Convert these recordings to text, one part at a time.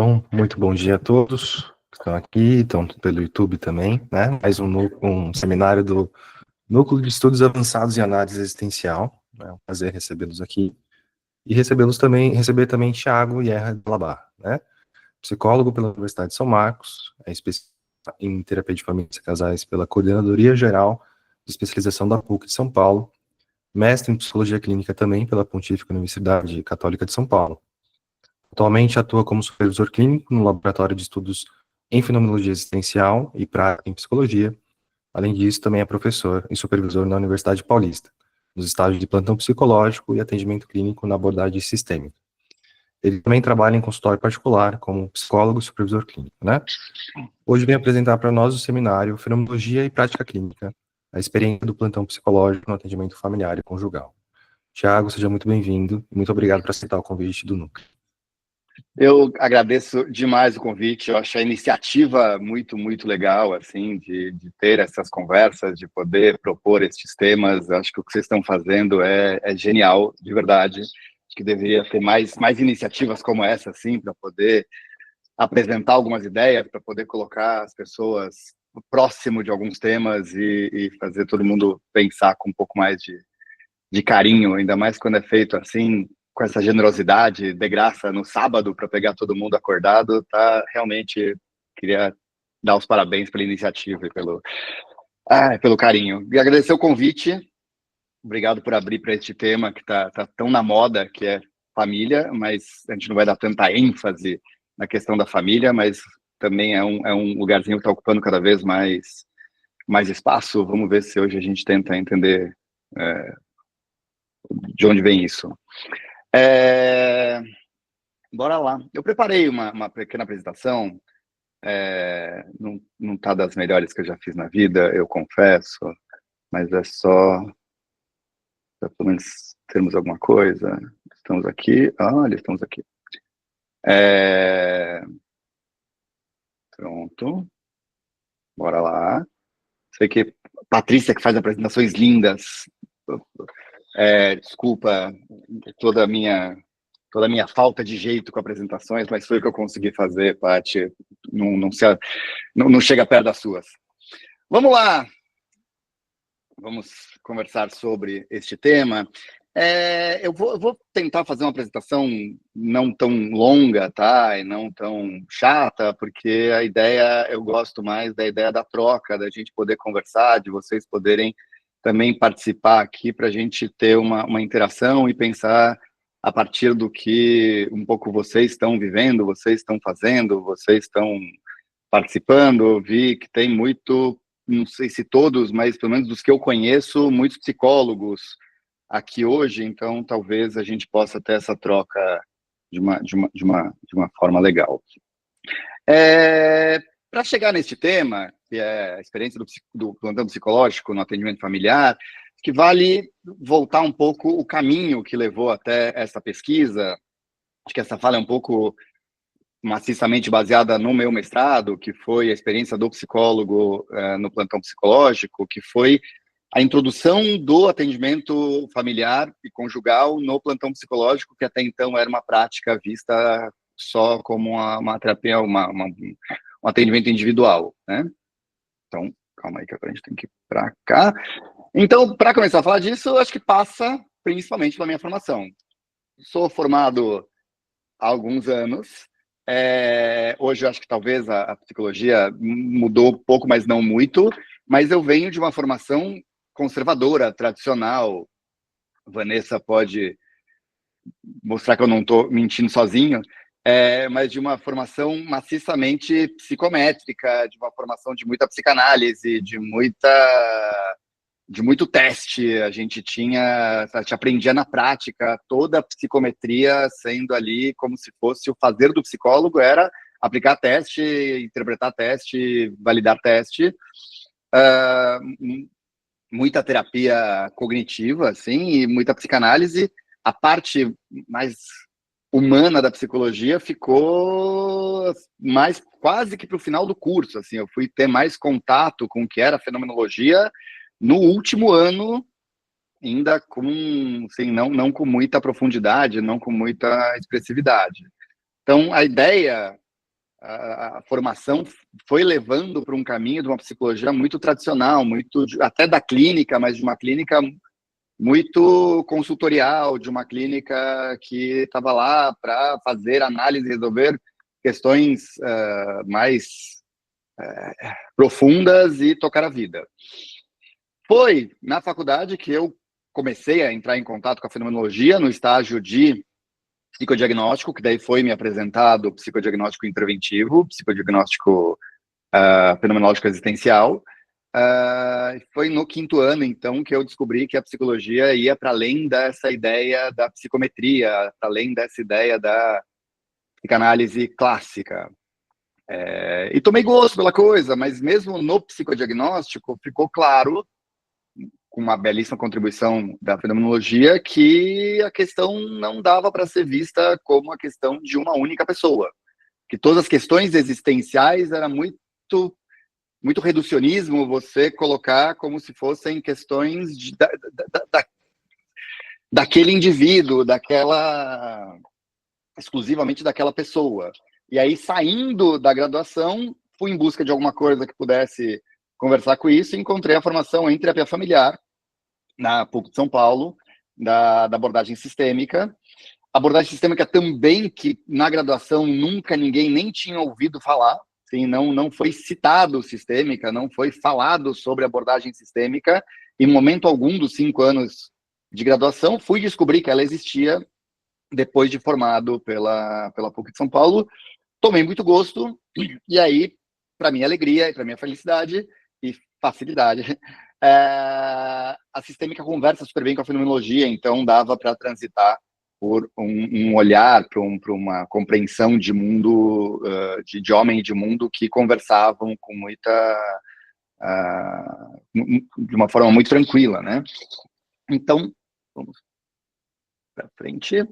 Então, muito bom dia a todos que estão aqui, estão pelo YouTube também, né? Mais um seminário do Núcleo de Estudos Avançados em Análise Existencial. É um prazer recebê-los aqui. E receber também Thiago Guerra de Labar, né? Psicólogo pela Universidade de São Marcos, é especialista em terapia de famílias e casais pela Coordenadoria Geral de Especialização da PUC de São Paulo, mestre em Psicologia Clínica também pela Pontífica Universidade Católica de São Paulo. Atualmente atua como supervisor clínico no Laboratório de Estudos em Fenomenologia Existencial e Prática em Psicologia. Além disso, também é professor e supervisor na Universidade Paulista, nos estágios de plantão psicológico e atendimento clínico na abordagem sistêmica. Ele também trabalha em consultório particular como psicólogo e supervisor clínico, né? Hoje vem apresentar para nós o seminário Fenomenologia e Prática Clínica, a experiência do plantão psicológico no atendimento familiar e conjugal. Tiago, seja muito bem-vindo e muito obrigado por aceitar o convite do Núcleo. Eu agradeço demais o convite, eu acho a iniciativa muito, muito legal, assim, de ter essas conversas, de poder propor estes temas. Eu acho que o que vocês estão fazendo é genial, de verdade. Acho que deveria ter mais iniciativas como essa, assim, para poder apresentar algumas ideias, para poder colocar as pessoas próximo de alguns temas e fazer todo mundo pensar com um pouco mais de carinho, ainda mais quando é feito assim, com essa generosidade, de graça, no sábado, para pegar todo mundo acordado. Tá, realmente, queria dar os parabéns pela iniciativa e pelo carinho. E agradecer o convite, obrigado por abrir para este tema que tá tão na moda, que é família, mas a gente não vai dar tanta ênfase na questão da família, mas também é um lugarzinho que está ocupando cada vez mais espaço. Vamos ver se hoje a gente tenta entender de onde vem isso. Bora lá. Eu preparei uma pequena apresentação, não tá das melhores que eu já fiz na vida, eu confesso, mas é só para pelo menos termos alguma coisa. Estamos aqui. Olha, estamos aqui. Pronto. Bora lá. Sei que Patrícia que faz apresentações lindas. Desculpa toda a minha falta de jeito com apresentações, mas foi o que eu consegui fazer, Paty. Não chega perto das suas. Vamos lá. Vamos conversar sobre este tema. Eu vou tentar fazer uma apresentação não tão longa, tá? E não tão chata, porque a ideia, eu gosto mais da ideia da troca, da gente poder conversar, de vocês poderem também participar aqui para a gente ter uma interação e pensar a partir do que um pouco vocês estão vivendo, vocês estão fazendo, vocês estão participando. Eu vi que tem muito, não sei se todos, mas pelo menos dos que eu conheço, muitos psicólogos aqui hoje, então talvez a gente possa ter essa troca de uma forma legal. Para chegar neste tema, que é a experiência do plantão psicológico no atendimento familiar, que vale voltar um pouco o caminho que levou até essa pesquisa. Acho que essa fala é um pouco maciçamente baseada no meu mestrado, que foi a experiência do psicólogo no plantão psicológico, que foi a introdução do atendimento familiar e conjugal no plantão psicológico, que até então era uma prática vista só como uma terapia, um atendimento individual, né? Então, calma aí que agora a gente tem que ir para cá. Então, para começar a falar disso, acho que passa principalmente pela minha formação. Sou formado há alguns anos. Hoje eu acho que talvez a psicologia mudou um pouco, mas não muito. Mas eu venho de uma formação conservadora, tradicional. Vanessa pode mostrar que eu não estou mentindo sozinho. Mas de uma formação maciçamente psicométrica, de uma formação de muita psicanálise, de muito teste. A gente aprendia na prática toda a psicometria sendo ali como se fosse o fazer do psicólogo, era aplicar teste, interpretar teste, validar teste. Muita terapia cognitiva, assim, e muita psicanálise. A parte mais humana da psicologia ficou mais quase que para o final do curso, assim. Eu fui ter mais contato com o que era a fenomenologia no último ano, ainda com, assim, não com muita profundidade, não com muita expressividade. Então, a ideia a formação foi levando para um caminho de uma psicologia muito tradicional, muito até da clínica, mas de uma clínica muito consultorial, de uma clínica que estava lá para fazer análise e resolver questões mais profundas e tocar a vida. Foi na faculdade que eu comecei a entrar em contato com a fenomenologia, no estágio de psicodiagnóstico, que daí foi me apresentado psicodiagnóstico interventivo, psicodiagnóstico fenomenológico existencial. Foi no 5º ano, então, que eu descobri que a psicologia ia para além dessa ideia da psicometria, para além dessa ideia da psicanálise clássica. E tomei gosto pela coisa, mas mesmo no psicodiagnóstico ficou claro, com uma belíssima contribuição da fenomenologia, que a questão não dava para ser vista como a questão de uma única pessoa, que todas as questões existenciais era muito reducionismo você colocar como se fossem questões daquele indivíduo, exclusivamente daquela pessoa. E aí, saindo da graduação, fui em busca de alguma coisa que pudesse conversar com isso e encontrei a formação em terapia familiar, na PUC de São Paulo, da abordagem sistêmica. Abordagem sistêmica também, que na graduação nunca ninguém nem tinha ouvido falar, assim, não foi citado sistêmica, não foi falado sobre abordagem sistêmica, em momento algum dos 5 anos de graduação, fui descobrir que ela existia depois de formado pela PUC de São Paulo. Tomei muito gosto, e aí, para minha alegria e para minha felicidade e facilidade, a sistêmica conversa super bem com a fenomenologia, então dava para transitar por um olhar, para uma compreensão de mundo, de homem e de mundo que conversavam com de uma forma muito tranquila, né? Então, vamos para frente.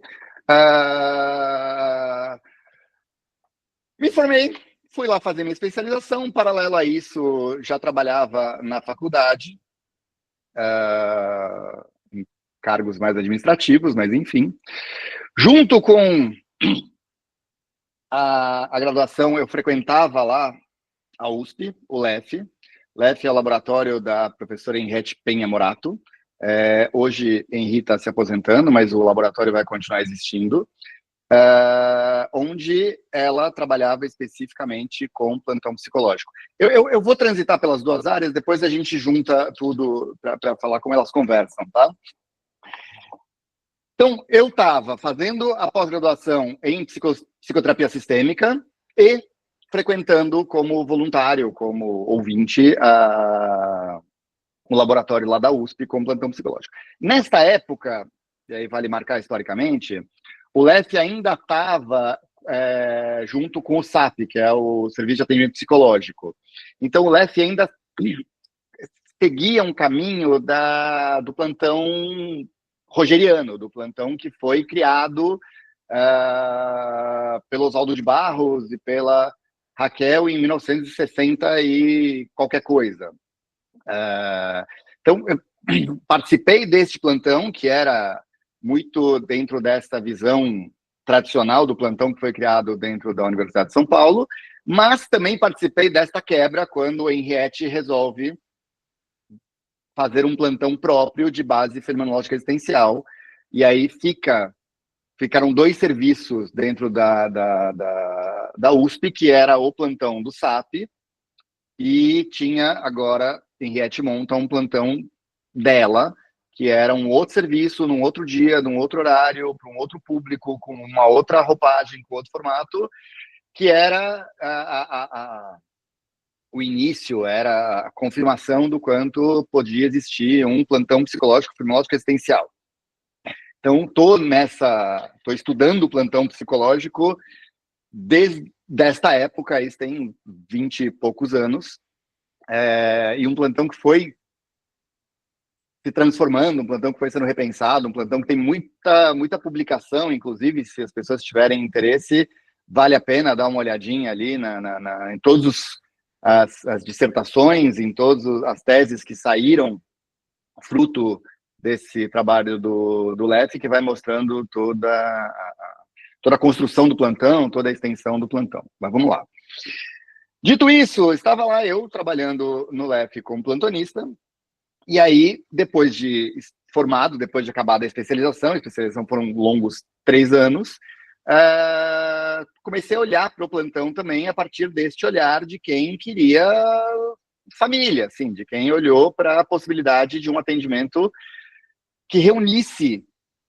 Me formei, fui lá fazer minha especialização. Paralelo a isso, já trabalhava na faculdade, em cargos mais administrativos, mas enfim. Junto com a graduação, eu frequentava lá a USP, o LEF. LEF é o laboratório da professora Henriette Penha Morato. Hoje, Henri está se aposentando, mas o laboratório vai continuar existindo. Onde ela trabalhava especificamente com plantão psicológico. Eu vou transitar pelas duas áreas, depois a gente junta tudo para falar como elas conversam, tá? Então, eu estava fazendo a pós-graduação em psicoterapia sistêmica e frequentando como voluntário, como ouvinte, o laboratório lá da USP com plantão psicológico. Nesta época, e aí vale marcar historicamente, o LEF ainda estava junto com o SAP, que é o Serviço de Atendimento Psicológico. Então, o LEF ainda seguia um caminho do plantão rogeriano, do plantão que foi criado pelo Oswaldo de Barros e pela Raquel em 1960 e qualquer coisa. Então, eu participei deste plantão, que era muito dentro dessa visão tradicional do plantão que foi criado dentro da Universidade de São Paulo, mas também participei desta quebra quando o Henriette resolve fazer um plantão próprio de base fenomenológica existencial, e aí ficaram 2 serviços dentro da USP, que era o plantão do SAP, e tinha agora, Henriette monta um plantão dela, que era um outro serviço, num outro dia, num outro horário, para um outro público, com uma outra roupagem, com outro formato, que era o início, era a confirmação do quanto podia existir um plantão psicológico, fenomenológico existencial. Então, estou estudando o plantão psicológico desde esta época, isso tem 20 e poucos anos, e um plantão que foi se transformando, um plantão que foi sendo repensado, um plantão que tem muita publicação, inclusive, se as pessoas tiverem interesse, vale a pena dar uma olhadinha ali em todas as dissertações, em todas as teses que saíram fruto desse trabalho do LEF, que vai mostrando toda a construção do plantão, toda a extensão do plantão. Mas vamos lá. Dito isso, estava lá eu trabalhando no LEF como plantonista, e aí, depois de formado, depois de acabar a especialização foram longos 3 anos, comecei a olhar para o plantão também a partir deste olhar de quem queria família, assim, de quem olhou para a possibilidade de um atendimento que reunisse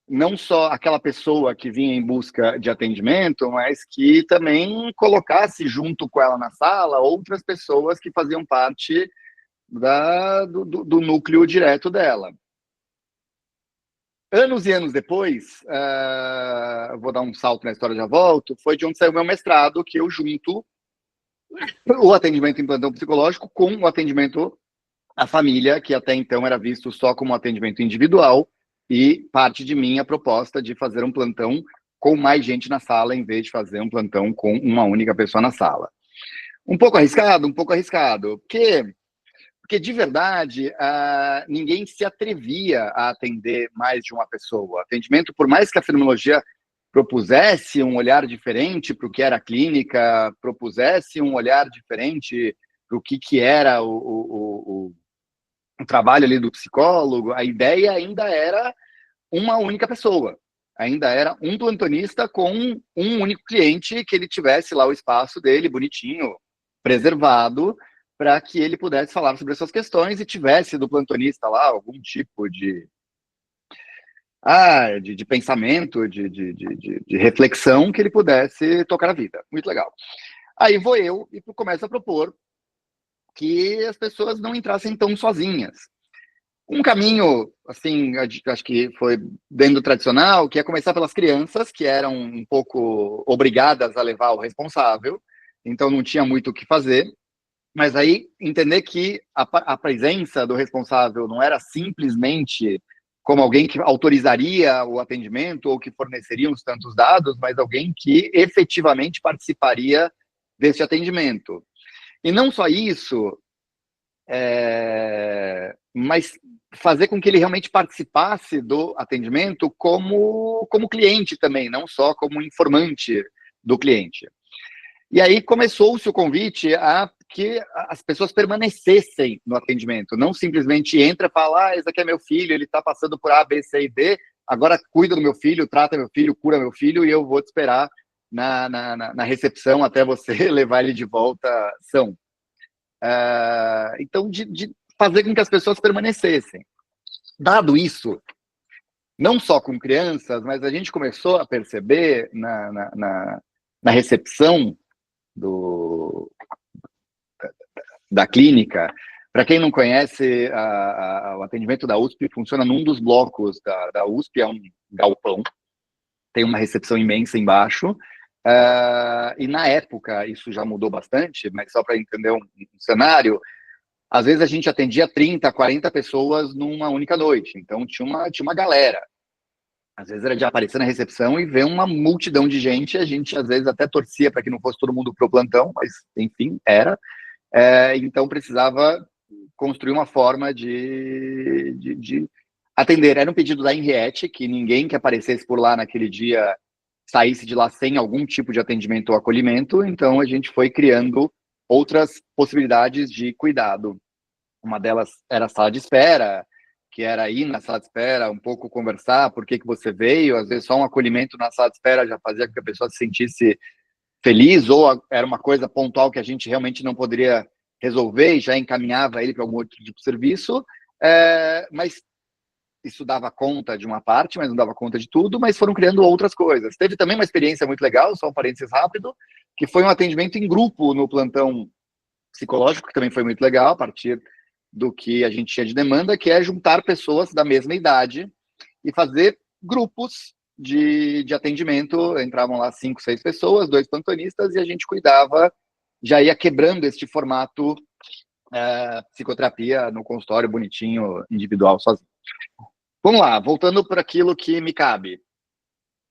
não só aquela pessoa que vinha em busca de atendimento, mas que também colocasse junto com ela na sala outras pessoas que faziam parte do núcleo direto dela. Anos e anos depois, vou dar um salto na história, já volto, foi de onde saiu meu mestrado, que eu junto o atendimento em plantão psicológico com o atendimento à família, que até então era visto só como atendimento individual, e parte de mim a proposta de fazer um plantão com mais gente na sala, em vez de fazer um plantão com uma única pessoa na sala. Um pouco arriscado, porque de verdade, ninguém se atrevia a atender mais de uma pessoa. O atendimento, por mais que a fenomenologia propusesse um olhar diferente para o que era a clínica, propusesse um olhar diferente para o que era o trabalho ali do psicólogo, a ideia ainda era uma única pessoa. Ainda era um plantonista com um único cliente, que ele tivesse lá o espaço dele, bonitinho, preservado, para que ele pudesse falar sobre essas questões e tivesse do plantonista lá algum tipo de pensamento, de reflexão que ele pudesse tocar a vida. Muito legal. Aí vou eu e começo a propor que as pessoas não entrassem tão sozinhas. Um caminho, assim, acho que foi dentro do tradicional, que é começar pelas crianças, que eram um pouco obrigadas a levar o responsável, então não tinha muito o que fazer. Mas aí entender que a presença do responsável não era simplesmente como alguém que autorizaria o atendimento ou que forneceria uns tantos dados, mas alguém que efetivamente participaria desse atendimento. E não só isso, mas fazer com que ele realmente participasse do atendimento como cliente também, não só como informante do cliente. E aí começou-se o convite a que as pessoas permanecessem no atendimento, não simplesmente entra e fala, esse aqui é meu filho, ele está passando por A, B, C e D, agora cuida do meu filho, trata meu filho, cura meu filho, e eu vou te esperar na recepção até você levar ele de volta são. Então, de fazer com que as pessoas permanecessem. Dado isso, não só com crianças, mas a gente começou a perceber na recepção da clínica. Para quem não conhece, o atendimento da USP funciona num dos blocos da USP, é um galpão, tem uma recepção imensa embaixo, e na época, isso já mudou bastante, mas só para entender um cenário, às vezes a gente atendia 30, 40 pessoas numa única noite, então tinha uma galera. Às vezes era de aparecer na recepção e ver uma multidão de gente, a gente às vezes até torcia para que não fosse todo mundo pro plantão, mas enfim, era. Então precisava construir uma forma de atender. Era um pedido da Henriette, que ninguém que aparecesse por lá naquele dia saísse de lá sem algum tipo de atendimento ou acolhimento, então a gente foi criando outras possibilidades de cuidado. Uma delas era a sala de espera, que era ir na sala de espera, um pouco conversar, por que você veio, às vezes só um acolhimento na sala de espera já fazia com que a pessoa se sentisse feliz, ou era uma coisa pontual que a gente realmente não poderia resolver e já encaminhava ele para algum outro tipo de serviço, mas isso dava conta de uma parte, mas não dava conta de tudo, mas foram criando outras coisas. Teve também uma experiência muito legal, só um parênteses rápido, que foi um atendimento em grupo no plantão psicológico, que também foi muito legal, a partir do que a gente tinha de demanda, que é juntar pessoas da mesma idade e fazer grupos de atendimento. Entravam lá 5, 6 pessoas, 2 plantonistas, e a gente cuidava, já ia quebrando este formato psicoterapia no consultório, bonitinho, individual, sozinho. Vamos lá, voltando para aquilo que me cabe.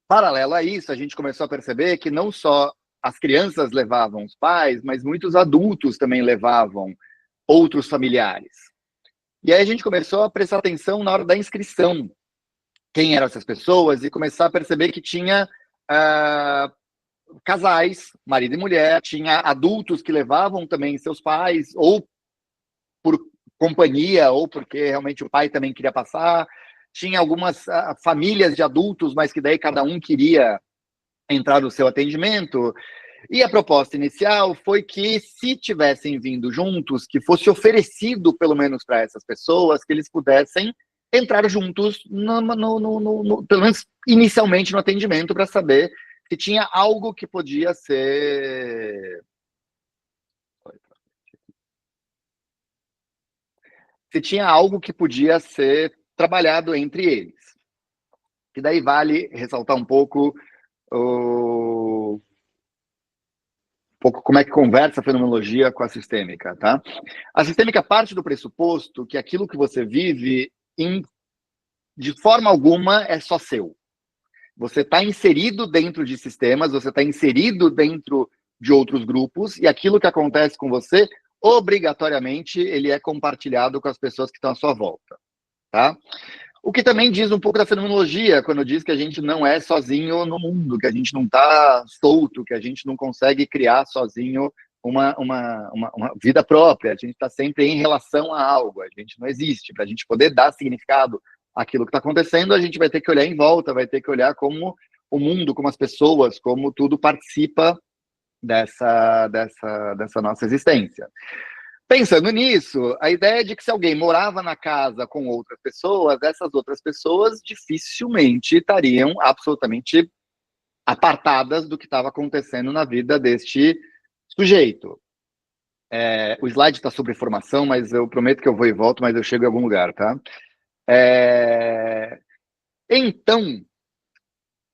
Paralelo a isso, a gente começou a perceber que não só as crianças levavam os pais, mas muitos adultos também levavam outros familiares. E aí a gente começou a prestar atenção na hora da inscrição, quem eram essas pessoas, e começar a perceber que tinha casais, marido e mulher, tinha adultos que levavam também seus pais, ou por companhia, ou porque realmente o pai também queria passar. Tinha algumas famílias de adultos, mas que daí cada um queria entrar no seu atendimento. E a proposta inicial foi que, se tivessem vindo juntos, que fosse oferecido, pelo menos para essas pessoas, que eles pudessem entrar juntos, pelo menos inicialmente, no atendimento, para saber se tinha algo que podia ser... Se tinha algo que podia ser trabalhado entre eles. Que daí vale ressaltar um pouco como é que conversa a fenomenologia com a sistêmica, tá? A sistêmica parte do pressuposto que aquilo que você vive, de forma alguma, é só seu. Você está inserido dentro de sistemas, você está inserido dentro de outros grupos, e aquilo que acontece com você, obrigatoriamente, ele é compartilhado com as pessoas que estão à sua volta, tá? O que também diz um pouco da fenomenologia, quando diz que a gente não é sozinho no mundo, que a gente não está solto, que a gente não consegue criar sozinho uma vida própria, a gente está sempre em relação a algo, a gente não existe. Para a gente poder dar significado àquilo que está acontecendo, a gente vai ter que olhar em volta, vai ter que olhar como o mundo, como as pessoas, como tudo participa dessa nossa existência. Pensando nisso, a ideia de que se alguém morava na casa com outras pessoas, essas outras pessoas dificilmente estariam absolutamente apartadas do que estava acontecendo na vida deste sujeito. O slide está sobre formação, mas eu prometo que eu vou e volto, mas eu chego em algum lugar, tá? Então,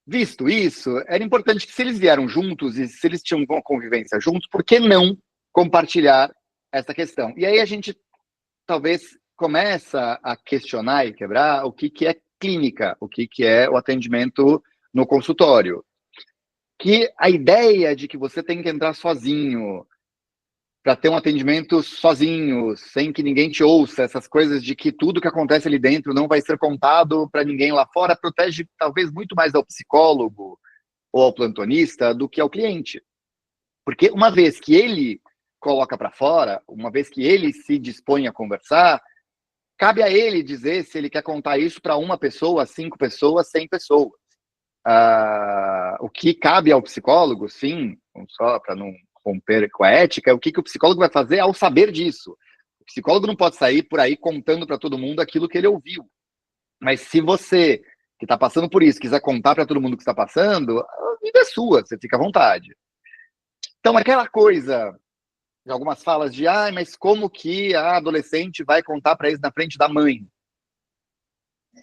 visto isso, era importante que, se eles vieram juntos e se eles tinham uma convivência juntos, por que não compartilhar essa questão? E aí a gente talvez começa a questionar e quebrar o que é clínica, o que é o atendimento no consultório. Que a ideia de que você tem que entrar sozinho para ter um atendimento sozinho, sem que ninguém te ouça, essas coisas de que tudo que acontece ali dentro não vai ser contado para ninguém lá fora, protege talvez muito mais ao psicólogo ou ao plantonista do que ao cliente. Porque uma vez que ele coloca para fora, uma vez que ele se dispõe a conversar, cabe a ele dizer se ele quer contar isso para uma pessoa, 5 pessoas, 100 pessoas. O que cabe ao psicólogo, sim, só para não romper com a ética, é o que o psicólogo vai fazer ao saber disso. O psicólogo não pode sair por aí contando para todo mundo aquilo que ele ouviu. Mas se você, que está passando por isso, quiser contar para todo mundo o que está passando, a vida é sua, você fica à vontade. Então, aquela coisa, de algumas falas de, mas como que a adolescente vai contar para isso na frente da mãe?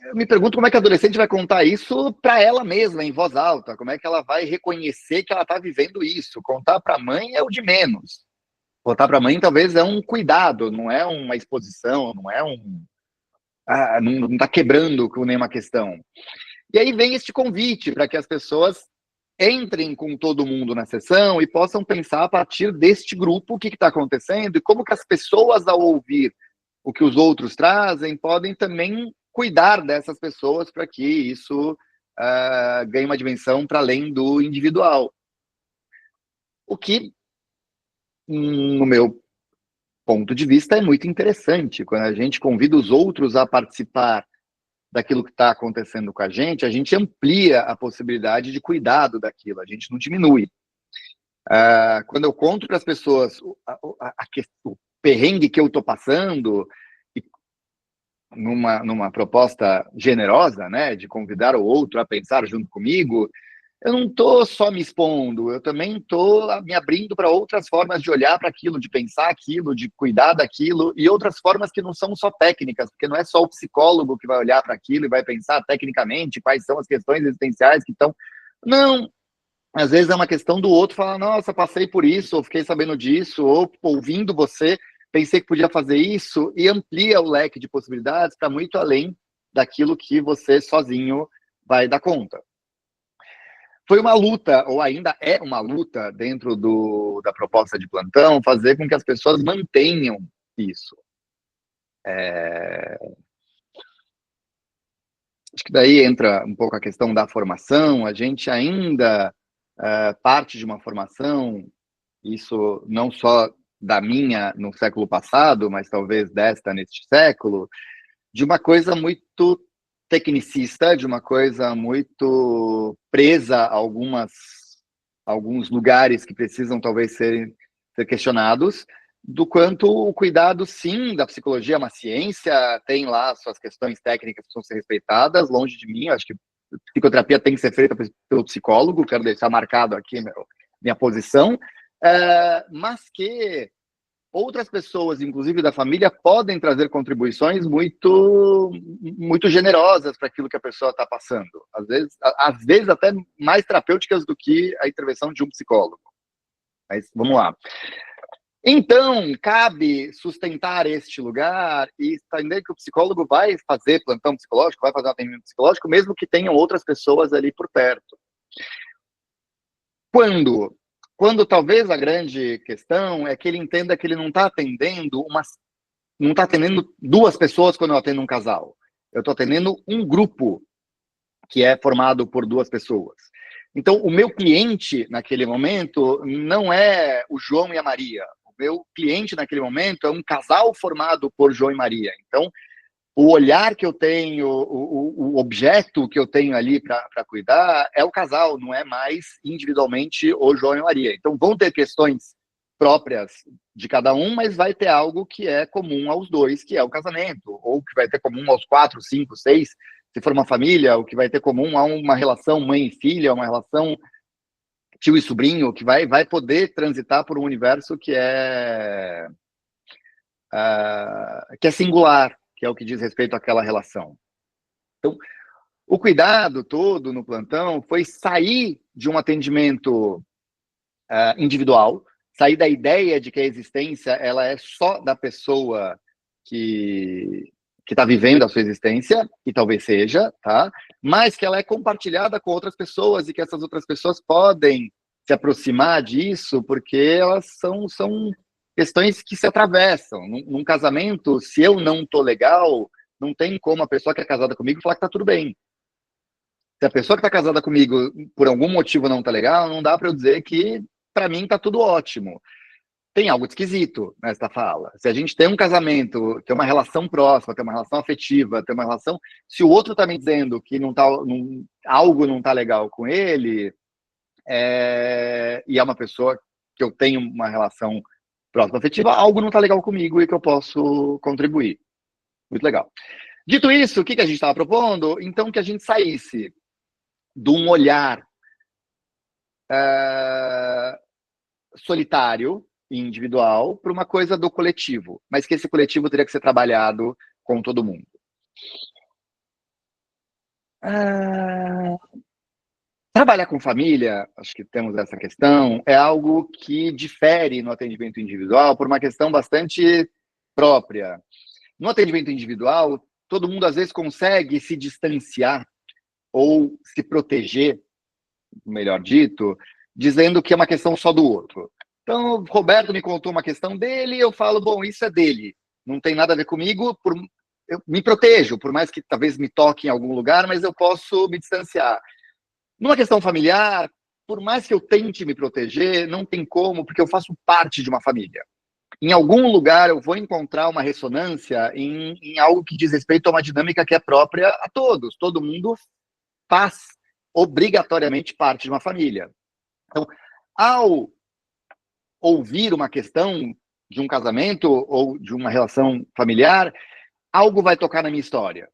Eu me pergunto como é que a adolescente vai contar isso para ela mesma, em voz alta. Como é que ela vai reconhecer que ela está vivendo isso? Contar para a mãe é o de menos. Contar para a mãe talvez é um cuidado, não é uma exposição, não é não está quebrando com nenhuma questão. E aí vem este convite para que as pessoas entrem com todo mundo na sessão e possam pensar a partir deste grupo o que está acontecendo e como que as pessoas, ao ouvir o que os outros trazem, podem também cuidar dessas pessoas para que isso ganhe uma dimensão para além do individual. O que, no meu ponto de vista, é muito interessante. Quando a gente convida os outros a participar daquilo que está acontecendo com a gente amplia a possibilidade de cuidado daquilo, a gente não diminui. Quando eu conto para as pessoas o perrengue que eu estou passando, numa proposta generosa, né, de convidar o outro a pensar junto comigo, eu não estou só me expondo, eu também estou me abrindo para outras formas de olhar para aquilo, de pensar aquilo, de cuidar daquilo, e outras formas que não são só técnicas, porque não é só o psicólogo que vai olhar para aquilo e vai pensar tecnicamente quais são as questões existenciais que estão... Não, às vezes é uma questão do outro falar, nossa, passei por isso, ou fiquei sabendo disso, ou ouvindo você, pensei que podia fazer isso, e amplia o leque de possibilidades para muito além daquilo que você sozinho vai dar conta. Foi uma luta, ou ainda é uma luta, dentro da proposta de plantão, fazer com que as pessoas mantenham isso. Acho que daí entra um pouco a questão da formação. A gente ainda parte de uma formação, isso não só da minha no século passado, mas talvez desta neste século, de uma coisa muito tecnicista, de uma coisa muito presa a alguns lugares que precisam talvez ser questionados, do quanto o cuidado, sim, da psicologia é uma ciência, tem lá suas questões técnicas que precisam ser respeitadas, longe de mim, acho que psicoterapia tem que ser feita pelo psicólogo, quero deixar marcado aqui minha posição, mas que outras pessoas, inclusive da família, podem trazer contribuições muito, muito generosas para aquilo que a pessoa está passando. Às vezes até mais terapêuticas do que a intervenção de um psicólogo. Mas vamos lá. Então, cabe sustentar este lugar e entender que o psicólogo vai fazer plantão psicológico, vai fazer um atendimento psicológico, mesmo que tenham outras pessoas ali por perto. Quando talvez a grande questão é que ele entenda que ele não está atendendo duas pessoas quando eu atendo um casal. Eu estou atendendo um grupo que é formado por duas pessoas. Então, o meu cliente naquele momento não é o João e a Maria. O meu cliente naquele momento é um casal formado por João e Maria. Então, o olhar que eu tenho, o objeto que eu tenho ali para cuidar é o casal, não é mais individualmente o João e Maria. Então, vão ter questões próprias de cada um, mas vai ter algo que é comum aos dois, que é o casamento, ou que vai ter comum aos 4, 5, 6, se for uma família, o que vai ter comum a uma relação mãe e filha, uma relação tio e sobrinho, que vai poder transitar por um universo que é singular, que é o que diz respeito àquela relação. Então, o cuidado todo no plantão foi sair de um atendimento individual, sair da ideia de que a existência ela é só da pessoa que está vivendo a sua existência, e talvez seja, tá? Mas que ela é compartilhada com outras pessoas e que essas outras pessoas podem se aproximar disso porque elas são questões que se atravessam. Num casamento, se eu não tô legal, não tem como a pessoa que é casada comigo falar que tá tudo bem. Se a pessoa que tá casada comigo, por algum motivo não tá legal, não dá para eu dizer que para mim tá tudo ótimo. Tem algo esquisito nessa fala. Se a gente tem um casamento, tem uma relação próxima, tem uma relação afetiva, tem uma relação... Se o outro tá me dizendo que algo não tá legal com ele, e é uma pessoa que eu tenho uma relação próxima afetiva, algo não está legal comigo e que eu posso contribuir. Muito legal. Dito isso, o que a gente estava propondo? Então, que a gente saísse de um olhar solitário e individual para uma coisa do coletivo, mas que esse coletivo teria que ser trabalhado com todo mundo. Trabalhar com família, acho que temos essa questão, é algo que difere no atendimento individual por uma questão bastante própria. No atendimento individual, todo mundo às vezes consegue se distanciar ou se proteger, melhor dito, dizendo que é uma questão só do outro. Então, o Roberto me contou uma questão dele, eu falo, bom, isso é dele, não tem nada a ver comigo, eu me protejo, por mais que talvez me toque em algum lugar, mas eu posso me distanciar. Numa questão familiar, por mais que eu tente me proteger, não tem como, porque eu faço parte de uma família. Em algum lugar eu vou encontrar uma ressonância em algo que diz respeito a uma dinâmica que é própria a todos. Todo mundo faz obrigatoriamente parte de uma família. Então, ao ouvir uma questão de um casamento ou de uma relação familiar, algo vai tocar na minha história.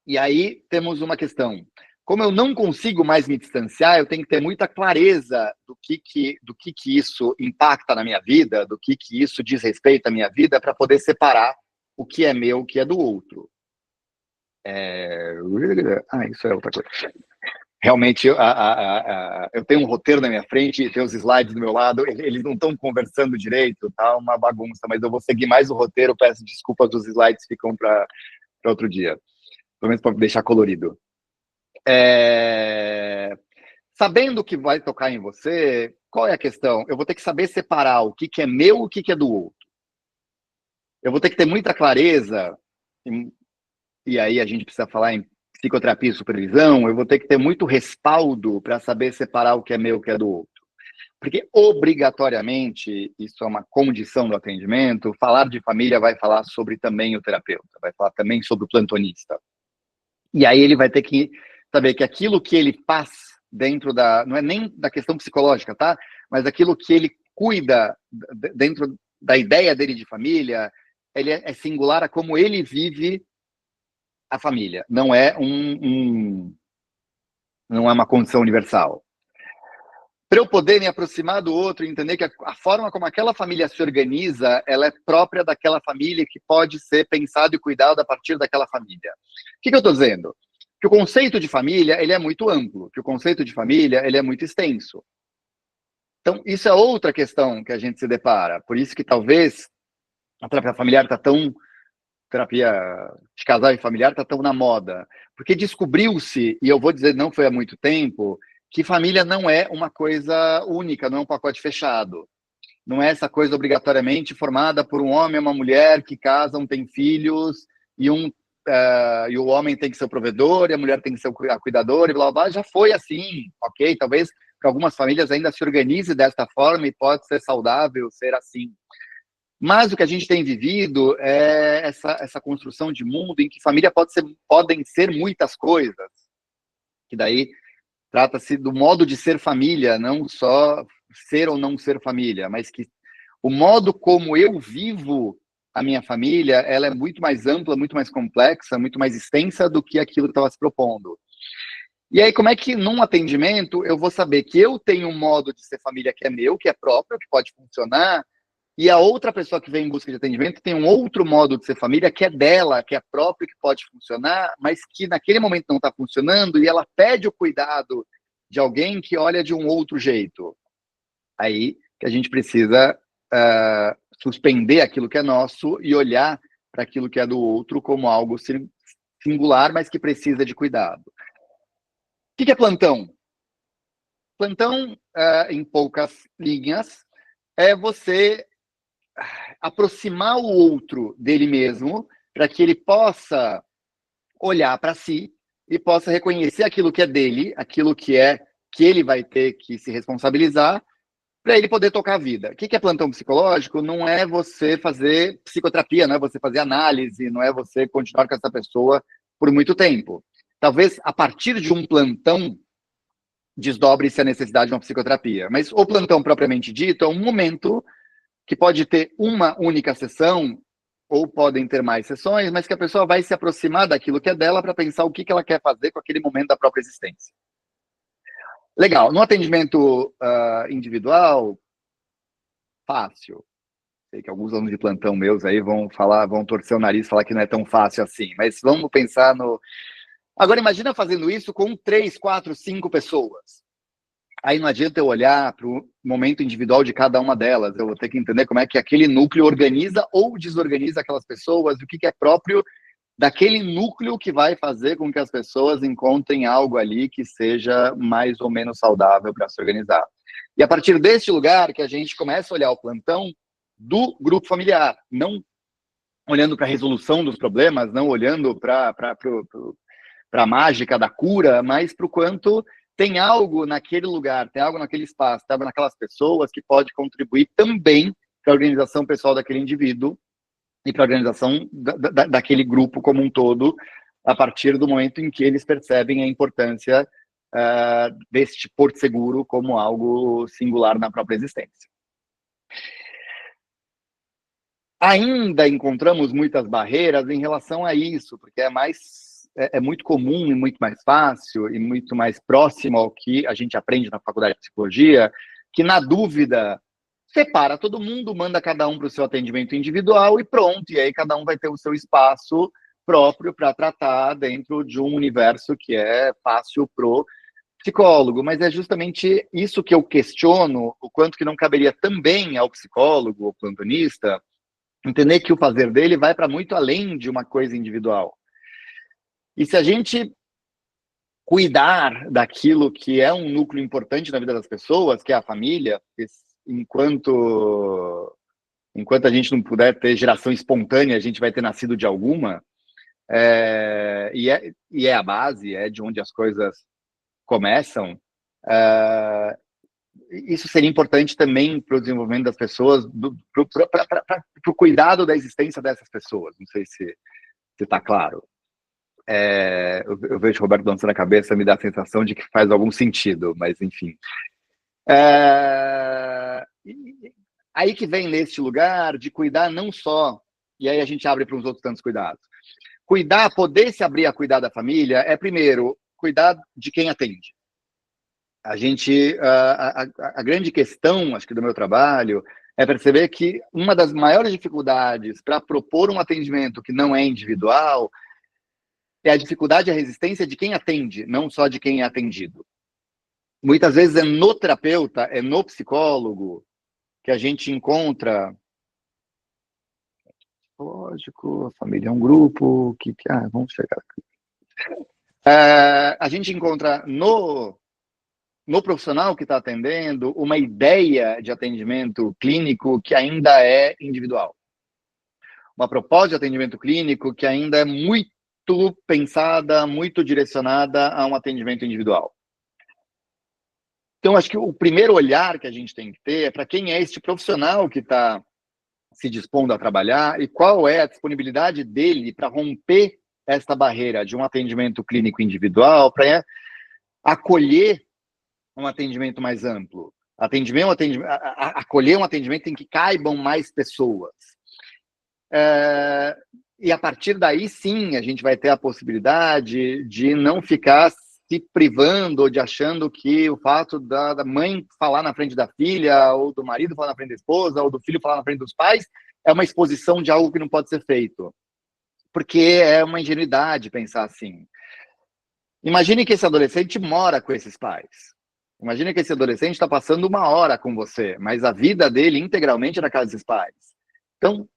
E aí temos uma questão. Como eu não consigo mais me distanciar, eu tenho que ter muita clareza do que isso impacta na minha vida, do que isso diz respeito à minha vida, para poder separar o que é meu, o que é do outro. Isso é outra coisa. Realmente, eu tenho um roteiro na minha frente, tem os slides do meu lado, eles não estão conversando direito, tá uma bagunça, mas eu vou seguir mais o roteiro, peço desculpas, os slides ficam para outro dia. Pelo menos para deixar colorido. Sabendo que vai tocar em você, qual é a questão? Eu vou ter que saber separar o que é meu e o que é do outro. Eu vou ter que ter muita clareza, e aí a gente precisa falar em psicoterapia e supervisão, eu vou ter que ter muito respaldo para saber separar o que é meu e o que é do outro. Porque, obrigatoriamente, isso é uma condição do atendimento, falar de família vai falar sobre também o terapeuta, vai falar também sobre o plantonista. E aí ele vai ter que saber que aquilo que ele faz dentro da... Não é nem da questão psicológica, tá? Mas aquilo que ele cuida dentro da ideia dele de família, ele é singular a como ele vive a família. Não é não é uma condição universal. Para eu poder me aproximar do outro e entender que a forma como aquela família se organiza, ela é própria daquela família que pode ser pensado e cuidado a partir daquela família. O que eu estou dizendo? Que o conceito de família, ele é muito amplo, que o conceito de família, ele é muito extenso. Então, isso é outra questão que a gente se depara. Por isso que talvez a terapia familiar está tão... terapia de casal e familiar está tão na moda. Porque descobriu-se, e eu vou dizer, não foi há muito tempo, que família não é uma coisa única, não é um pacote fechado. Não é essa coisa obrigatoriamente formada por um homem e uma mulher que casam, têm filhos, e o homem tem que ser o provedor, e a mulher tem que ser a cuidadora, e blá, blá, blá. Já foi assim, ok? Talvez para algumas famílias ainda se organize desta forma, e pode ser saudável ser assim. Mas o que a gente tem vivido é essa construção de mundo em que família podem ser muitas coisas. Que daí trata-se do modo de ser família, não só ser ou não ser família, mas que o modo como eu vivo a minha família, ela é muito mais ampla, muito mais complexa, muito mais extensa do que aquilo que estava se propondo. E aí, como é que num atendimento eu vou saber que eu tenho um modo de ser família que é meu, que é próprio, que pode funcionar, e a outra pessoa que vem em busca de atendimento tem um outro modo de ser família que é dela, que é próprio, que pode funcionar, mas que naquele momento não está funcionando e ela pede o cuidado de alguém que olha de um outro jeito. Aí que a gente precisa suspender aquilo que é nosso e olhar para aquilo que é do outro como algo singular, mas que precisa de cuidado. O que é plantão? Plantão, em poucas linhas, é você aproximar o outro dele mesmo, para que ele possa olhar para si e possa reconhecer aquilo que é dele, aquilo que ele vai ter que se responsabilizar, para ele poder tocar a vida. O que é plantão psicológico? Não é você fazer psicoterapia, não é você fazer análise, não é você continuar com essa pessoa por muito tempo. Talvez a partir de um plantão desdobre-se a necessidade de uma psicoterapia, mas o plantão propriamente dito é um momento que pode ter uma única sessão, ou podem ter mais sessões, mas que a pessoa vai se aproximar daquilo que é dela para pensar o que ela quer fazer com aquele momento da própria existência. Legal. No atendimento individual, fácil. Sei que alguns alunos de plantão meus aí vão torcer o nariz e falar que não é tão fácil assim, mas vamos pensar no... Agora, imagina fazendo isso com 3, 4, 5 pessoas. Aí não adianta eu olhar para o momento individual de cada uma delas. Eu vou ter que entender como é que aquele núcleo organiza ou desorganiza aquelas pessoas, o que é próprio daquele núcleo que vai fazer com que as pessoas encontrem algo ali que seja mais ou menos saudável para se organizar. E a partir deste lugar que a gente começa a olhar o plantão do grupo familiar, não olhando para a resolução dos problemas, não olhando para a mágica da cura, mas para o quanto tem algo naquele lugar, tem algo naquele espaço, tem algo naquelas pessoas que pode contribuir também para a organização pessoal daquele indivíduo e para a organização daquele grupo como um todo, a partir do momento em que eles percebem a importância deste porto seguro como algo singular na própria existência. Ainda encontramos muitas barreiras em relação a isso, porque é muito comum e muito mais fácil e muito mais próximo ao que a gente aprende na faculdade de psicologia, que na dúvida separa todo mundo, manda cada um para o seu atendimento individual e pronto, e aí cada um vai ter o seu espaço próprio para tratar dentro de um universo que é fácil pro psicólogo, mas é justamente isso que eu questiono, o quanto que não caberia também ao psicólogo, ao plantonista, entender que o fazer dele vai para muito além de uma coisa individual. E se a gente cuidar daquilo que é um núcleo importante na vida das pessoas, que é a família, enquanto a gente não puder ter geração espontânea, a gente vai ter nascido de alguma, E é a base, é de onde as coisas começam. Isso seria importante também para o desenvolvimento das pessoas, para o cuidado da existência dessas pessoas. Não sei se está claro. Eu vejo o Roberto dançando a cabeça, me dá a sensação de que faz algum sentido, mas enfim. Aí que vem neste lugar de cuidar não só, e aí a gente abre para uns outros tantos cuidados. Cuidar, poder se abrir a cuidar da família é, primeiro, cuidar de quem atende. A grande questão, acho que do meu trabalho, é perceber que uma das maiores dificuldades para propor um atendimento que não é individual é a dificuldade e a resistência de quem atende, não só de quem é atendido. Muitas vezes é no terapeuta, é no psicólogo que a gente encontra... Lógico, a família é um grupo, vamos chegar aqui. A gente encontra no profissional que está atendendo uma ideia de atendimento clínico que ainda é individual. Uma proposta de atendimento clínico que ainda é muito pensada, muito direcionada a um atendimento individual. Então, acho que o primeiro olhar que a gente tem que ter é para quem é este profissional que está se dispondo a trabalhar e qual é a disponibilidade dele para romper esta barreira de um atendimento clínico individual para acolher um atendimento mais amplo. Acolher um atendimento em que caibam mais pessoas. E a partir daí, sim, a gente vai ter a possibilidade de não ficar se privando ou de achando que o fato da mãe falar na frente da filha, ou do marido falar na frente da esposa, ou do filho falar na frente dos pais, é uma exposição de algo que não pode ser feito. Porque é uma ingenuidade pensar assim. Imagine que esse adolescente mora com esses pais. Imagine que esse adolescente está passando 1 hora com você, mas a vida dele integralmente é na casa desses pais. Então,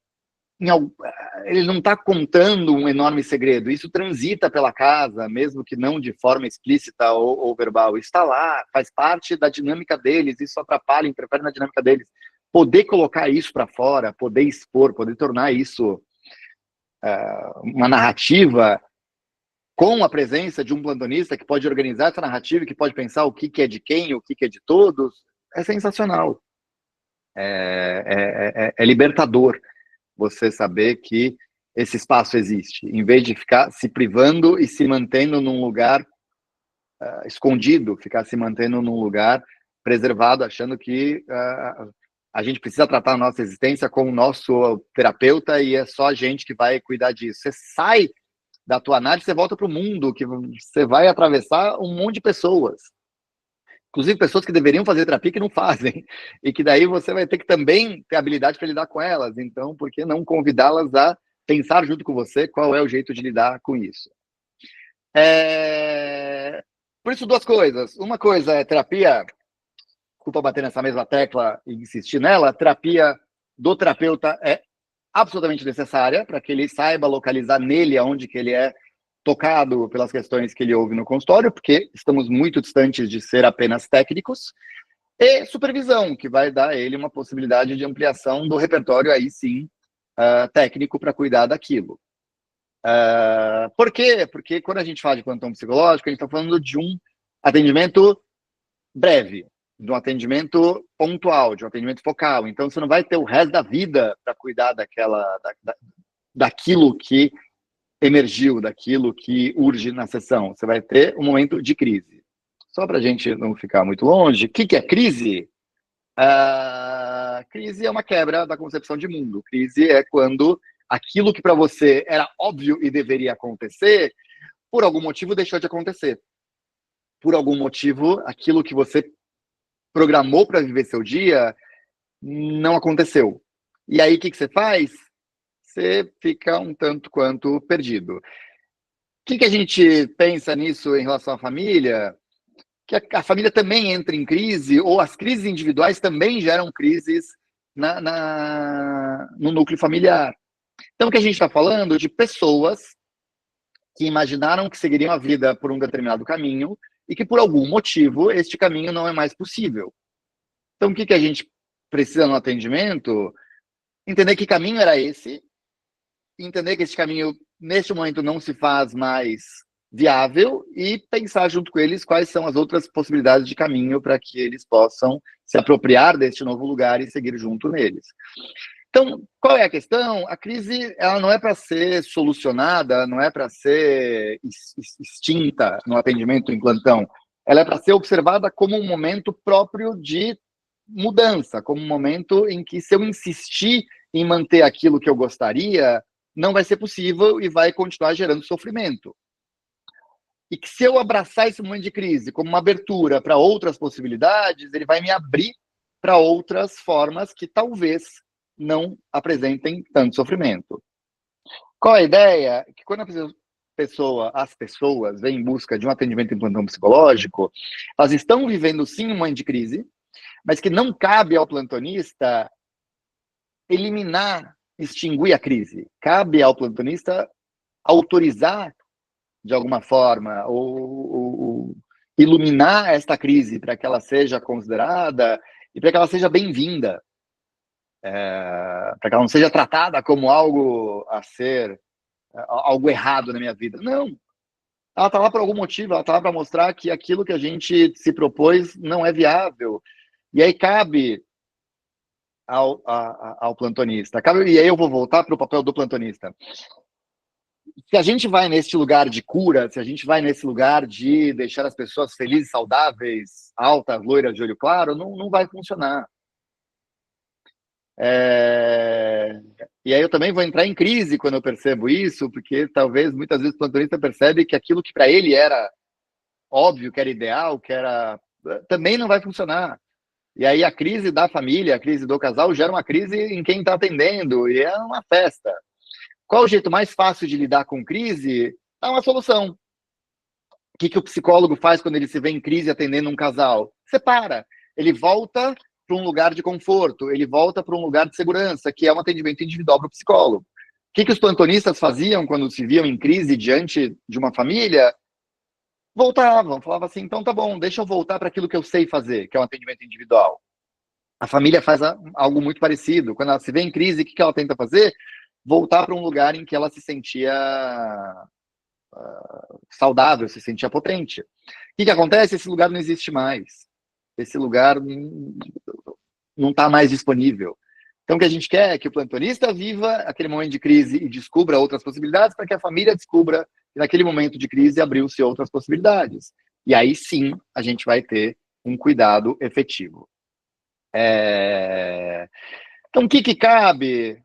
ele não está contando um enorme segredo. Isso transita pela casa, mesmo que não de forma explícita ou verbal. Está lá, faz parte da dinâmica deles, isso atrapalha, interfere na dinâmica deles. Poder colocar isso para fora, poder expor, poder tornar isso uma narrativa com a presença de um plantonista que pode organizar essa narrativa e que pode pensar o que é de quem, o que é de todos, é sensacional. É libertador você saber que esse espaço existe, em vez de ficar se privando e se mantendo num lugar escondido, ficar se mantendo num lugar preservado, achando que a gente precisa tratar a nossa existência como nosso terapeuta e é só a gente que vai cuidar disso. Você sai da tua análise, você volta para o mundo, que você vai atravessar um monte de pessoas. Inclusive pessoas que deveriam fazer terapia que não fazem. E que daí você vai ter que também ter habilidade para lidar com elas. Então, por que não convidá-las a pensar junto com você qual é o jeito de lidar com isso? Por isso, 2 coisas. Uma coisa é terapia, desculpa bater nessa mesma tecla e insistir nela, terapia do terapeuta é absolutamente necessária para que ele saiba localizar nele aonde que ele é tocado pelas questões que ele ouve no consultório, porque estamos muito distantes de ser apenas técnicos, e supervisão, que vai dar a ele uma possibilidade de ampliação do repertório, aí sim, técnico para cuidar daquilo. Por quê? Porque quando a gente fala de plantão psicológico, a gente está falando de um atendimento breve, de um atendimento pontual, de um atendimento focal. Então, você não vai ter o resto da vida para cuidar daquilo que emergiu, daquilo que urge na sessão. Você vai ter um momento de crise. Só para a gente não ficar muito longe, o que é crise? Crise é uma quebra da concepção de mundo. Crise é quando aquilo que para você era óbvio e deveria acontecer, por algum motivo deixou de acontecer. Por algum motivo, aquilo que você programou para viver seu dia não aconteceu. E aí, o que você faz? Você fica um tanto quanto perdido. O que a gente pensa nisso em relação à família? Que a família também entra em crise, ou as crises individuais também geram crises no núcleo familiar. Então, o que a gente está falando de pessoas que imaginaram que seguiriam a vida por um determinado caminho e que, por algum motivo, este caminho não é mais possível. Então, o que a gente precisa no atendimento? Entender que caminho era esse entender que esse caminho, neste momento, não se faz mais viável e pensar junto com eles quais são as outras possibilidades de caminho para que eles possam se apropriar deste novo lugar e seguir junto neles. Então, qual é a questão? A crise, ela não é para ser solucionada, não é para ser extinta no atendimento em plantão. Ela é para ser observada como um momento próprio de mudança, como um momento em que, se eu insistir em manter aquilo que eu gostaria, não vai ser possível e vai continuar gerando sofrimento. E que, se eu abraçar esse momento de crise como uma abertura para outras possibilidades, ele vai me abrir para outras formas que talvez não apresentem tanto sofrimento. Qual a ideia? Que quando as pessoas vêm em busca de um atendimento em plantão psicológico, elas estão vivendo sim um momento de crise, mas que não cabe ao plantonista eliminar, extinguir a crise. Cabe ao plantonista autorizar, de alguma forma, ou iluminar esta crise para que ela seja considerada e para que ela seja bem-vinda. Para que ela não seja tratada como algo a ser, algo errado na minha vida. Não. Ela está lá por algum motivo, ela está lá para mostrar que aquilo que a gente se propôs não é viável. E aí cabe ao plantonista. E aí eu vou voltar para o papel do plantonista. Se a gente vai nesse lugar de cura, se a gente vai nesse lugar de deixar as pessoas felizes, saudáveis, altas, loiras, de olho claro, não vai funcionar. E aí eu também vou entrar em crise quando eu percebo isso, porque talvez muitas vezes o plantonista percebe que aquilo que para ele era óbvio, que era ideal, que era, também não vai funcionar. E aí a crise da família, a crise do casal gera uma crise em quem está atendendo, e é uma festa. Qual o jeito mais fácil de lidar com crise? Dá uma solução. O que o psicólogo faz quando ele se vê em crise atendendo um casal? Separa. Ele volta para um lugar de conforto, ele volta para um lugar de segurança, que é um atendimento individual para o psicólogo. O que os plantonistas faziam quando se viam em crise diante de uma família? Voltavam, falavam assim, então tá bom, deixa eu voltar para aquilo que eu sei fazer, que é um atendimento individual. A família faz algo muito parecido. Quando ela se vê em crise, o que ela tenta fazer? Voltar para um lugar em que ela se sentia saudável, se sentia potente. O que acontece? Esse lugar não existe mais. Esse lugar não está mais disponível. Então, o que a gente quer é que o plantonista viva aquele momento de crise e descubra outras possibilidades, para que a família descubra que naquele momento de crise abriu-se outras possibilidades. E aí sim a gente vai ter um cuidado efetivo. Então, o que cabe,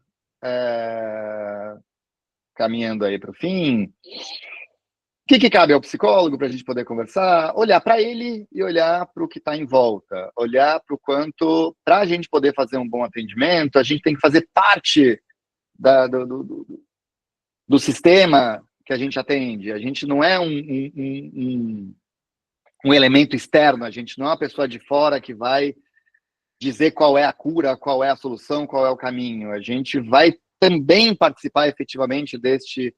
caminhando aí para o fim, o que cabe ao psicólogo para a gente poder conversar? Olhar para ele e olhar para o que está em volta. Olhar para o quanto, para a gente poder fazer um bom atendimento, a gente tem que fazer parte do sistema que a gente atende. A gente não é um elemento externo, a gente não é uma pessoa de fora que vai dizer qual é a cura, qual é a solução, qual é o caminho. A gente vai também participar efetivamente deste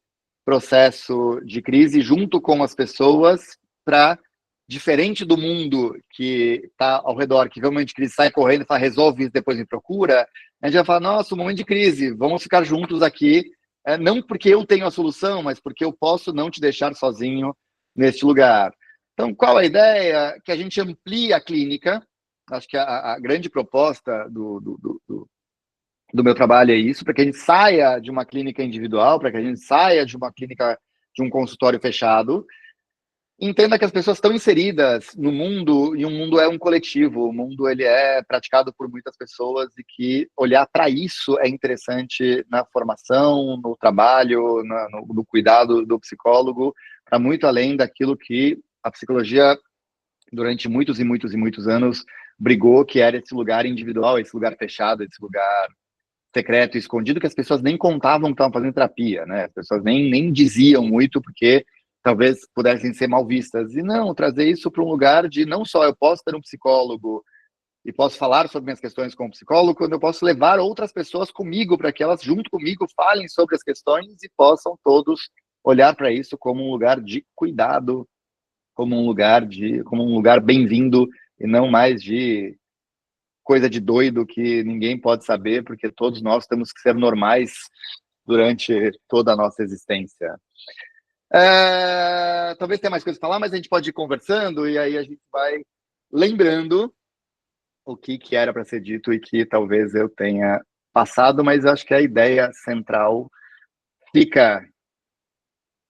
processo de crise junto com as pessoas, para, diferente do mundo que está ao redor, que vê um momento de crise, sai correndo e fala, resolve isso, depois me procura, a gente vai falar, nossa, um momento de crise, vamos ficar juntos aqui, não porque eu tenho a solução, mas porque eu posso não te deixar sozinho neste lugar. Então, qual a ideia? Que a gente amplie a clínica. Acho que a grande proposta do meu trabalho é isso, para que a gente saia de uma clínica individual, para que a gente saia de uma clínica, de um consultório fechado, entenda que as pessoas estão inseridas no mundo, e o mundo é um coletivo, o mundo ele é praticado por muitas pessoas, e que olhar para isso é interessante na formação, no trabalho, no cuidado do psicólogo, para muito além daquilo que a psicologia, durante muitos e muitos e muitos anos, brigou, que era esse lugar individual, esse lugar fechado, esse lugar secreto e escondido, que as pessoas nem contavam que estavam fazendo terapia, né? As pessoas nem diziam muito, porque talvez pudessem ser mal vistas. E não, trazer isso para um lugar de, não só eu posso ter um psicólogo e posso falar sobre minhas questões com o psicólogo, quando eu posso levar outras pessoas comigo, para que elas, junto comigo, falem sobre as questões e possam todos olhar para isso como um lugar de cuidado, como um lugar bem-vindo, e não mais de coisa de doido que ninguém pode saber, porque todos nós temos que ser normais durante toda a nossa existência. Talvez tenha mais coisas para falar, mas a gente pode ir conversando e aí a gente vai lembrando o que era para ser dito e que talvez eu tenha passado, mas acho que a ideia central fica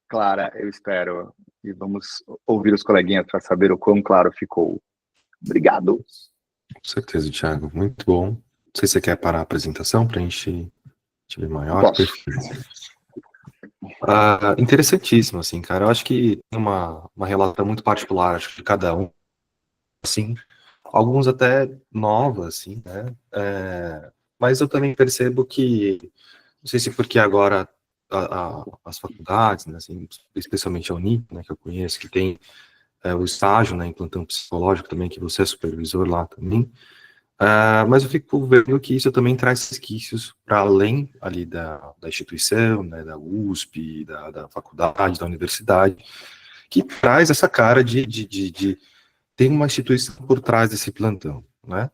clara, eu espero. E vamos ouvir os coleguinhas para saber o quão claro ficou. Obrigado. Com certeza, Thiago. Muito bom. Não sei se você quer parar a apresentação para a gente ver maior. Posso. Perfeito. Interessantíssimo, assim, cara. Eu acho que tem uma relação muito particular, acho que de cada um, assim, alguns até novas, assim, né? Mas eu também percebo que, não sei se porque agora as faculdades, né, assim, especialmente a Unip, né, que eu conheço, que tem o estágio, né, em plantão psicológico também, que você é supervisor lá também, mas eu fico vendo que isso também traz resquícios para além ali da instituição, né, da USP, da faculdade, da universidade, que traz essa cara de tem uma instituição por trás desse plantão, né?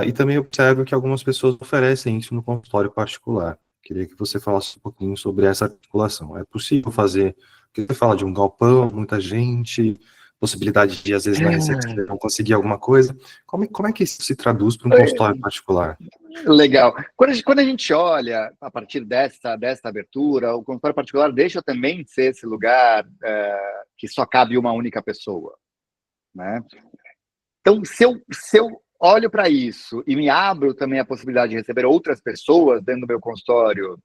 E também observo que algumas pessoas oferecem isso no consultório particular. Queria que você falasse um pouquinho sobre essa articulação. É possível fazer, porque você fala de um galpão, muita gente, possibilidade de, às vezes, na recepção conseguir alguma coisa. Como é que isso se traduz para um consultório particular? Legal. Quando a gente olha a partir dessa abertura, o consultório particular deixa também de ser esse lugar que só cabe uma única pessoa, né? Então, se eu olho para isso e me abro também a possibilidade de receber outras pessoas dentro do meu consultório,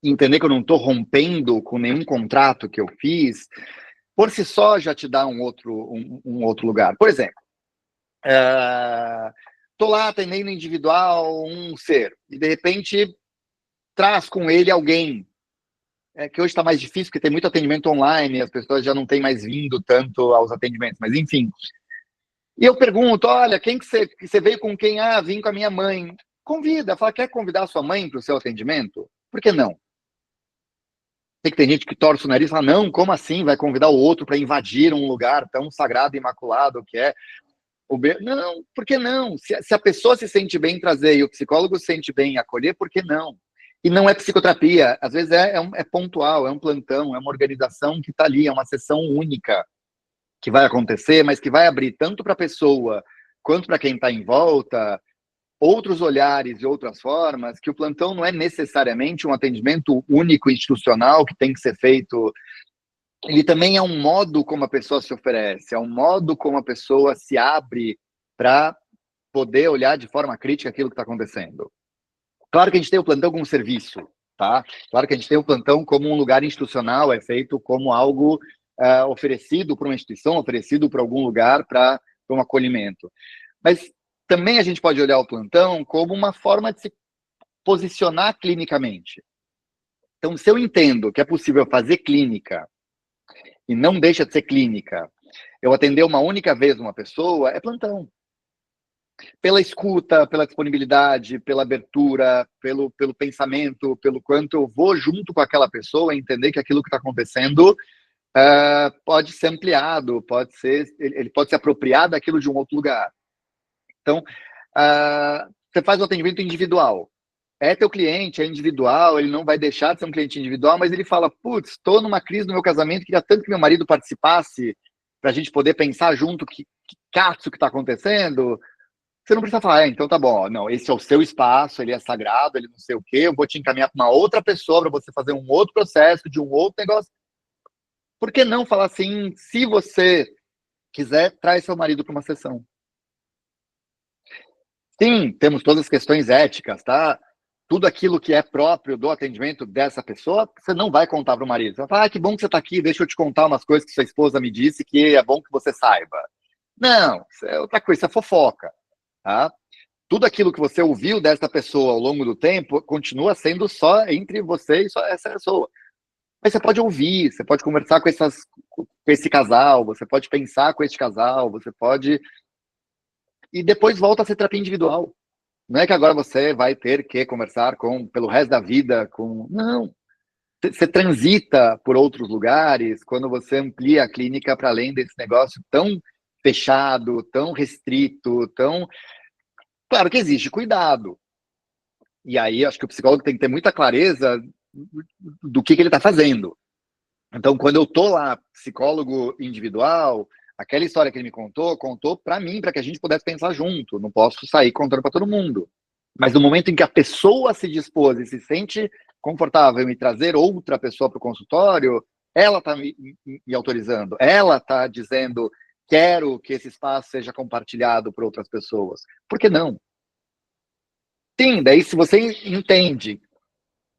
entender que eu não estou rompendo com nenhum contrato que eu fiz, por si só já te dá um outro lugar. Por exemplo, estou lá atendendo individual um ser e de repente traz com ele alguém que hoje está mais difícil porque tem muito atendimento online, as pessoas já não têm mais vindo tanto aos atendimentos, mas enfim. E eu pergunto, olha, quem que você veio com quem? Vim com a minha mãe. Convida, fala, quer convidar a sua mãe para o seu atendimento? Por que não? Tem gente que torce o nariz e fala, não, como assim vai convidar o outro para invadir um lugar tão sagrado e imaculado que é o Não, por que não? Se a pessoa se sente bem em trazer e o psicólogo se sente bem em acolher, por que não? E não é psicoterapia, às vezes é pontual, é um plantão, é uma organização que está ali, é uma sessão única que vai acontecer, mas que vai abrir tanto para a pessoa quanto para quem está em volta, outros olhares e outras formas, que o plantão não é necessariamente um atendimento único institucional que tem que ser feito. Ele também é um modo como a pessoa se oferece, é um modo como a pessoa se abre para poder olhar de forma crítica aquilo que está acontecendo. Claro que a gente tem o plantão como serviço, tá? Claro que a gente tem o plantão como um lugar institucional, é feito como algo oferecido para uma instituição, oferecido para algum lugar para um acolhimento. Mas também a gente pode olhar o plantão como uma forma de se posicionar clinicamente. Então, se eu entendo que é possível fazer clínica e não deixa de ser clínica, eu atender uma única vez uma pessoa, é plantão. Pela escuta, pela disponibilidade, pela abertura, pelo pensamento, pelo quanto eu vou junto com aquela pessoa entender que aquilo que está acontecendo pode ser ampliado, ele pode ser apropriado daquilo de um outro lugar. Então, você faz o atendimento individual. É teu cliente, é individual, ele não vai deixar de ser um cliente individual, mas ele fala, putz, estou numa crise no meu casamento, queria tanto que meu marido participasse para a gente poder pensar junto que caso que está acontecendo. Você não precisa falar, então tá bom, não, esse é o seu espaço, ele é sagrado, ele não sei o quê, eu vou te encaminhar para uma outra pessoa para você fazer um outro processo de um outro negócio. Por que não falar assim, se você quiser, traz seu marido para uma sessão? Sim, temos todas as questões éticas, tá? Tudo aquilo que é próprio do atendimento dessa pessoa, você não vai contar para o marido. Você vai falar, que bom que você está aqui, deixa eu te contar umas coisas que sua esposa me disse que é bom que você saiba. Não, isso é outra coisa, isso é fofoca, tá? Tudo aquilo que você ouviu dessa pessoa ao longo do tempo continua sendo só entre você e só essa pessoa. Mas você pode ouvir, você pode conversar com esse casal, você pode pensar com esse casal, você pode... E depois volta a ser terapia individual. Não é que agora você vai ter que conversar pelo resto da vida com... Não. Você transita por outros lugares quando você amplia a clínica para além desse negócio tão fechado, tão restrito, tão... Claro que existe cuidado. E aí, acho que o psicólogo tem que ter muita clareza do que ele está fazendo. Então, quando eu tô lá, psicólogo individual, aquela história que ele me contou para mim, para que a gente pudesse pensar junto. Não posso sair contando para todo mundo. Mas no momento em que a pessoa se dispôs e se sente confortável em trazer outra pessoa para o consultório, ela está me autorizando, ela está dizendo, quero que esse espaço seja compartilhado por outras pessoas. Por que não? Sim, daí se você entende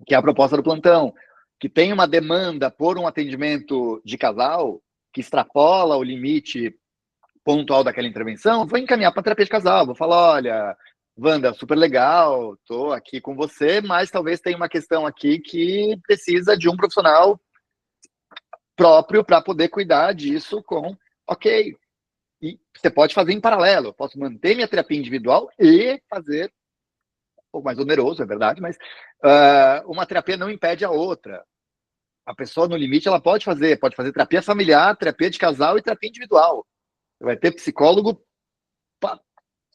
que é a proposta do plantão, que tem uma demanda por um atendimento de casal, que extrapola o limite pontual daquela intervenção, vou encaminhar para terapia de casal, vou falar, olha, Wanda, super legal, estou aqui com você, mas talvez tenha uma questão aqui que precisa de um profissional próprio para poder cuidar disso ok. E você pode fazer em paralelo, eu posso manter minha terapia individual e fazer, um pouco mais oneroso, é verdade, mas uma terapia não impede a outra. A pessoa, no limite, ela pode fazer terapia familiar, terapia de casal e terapia individual. Você vai ter psicólogo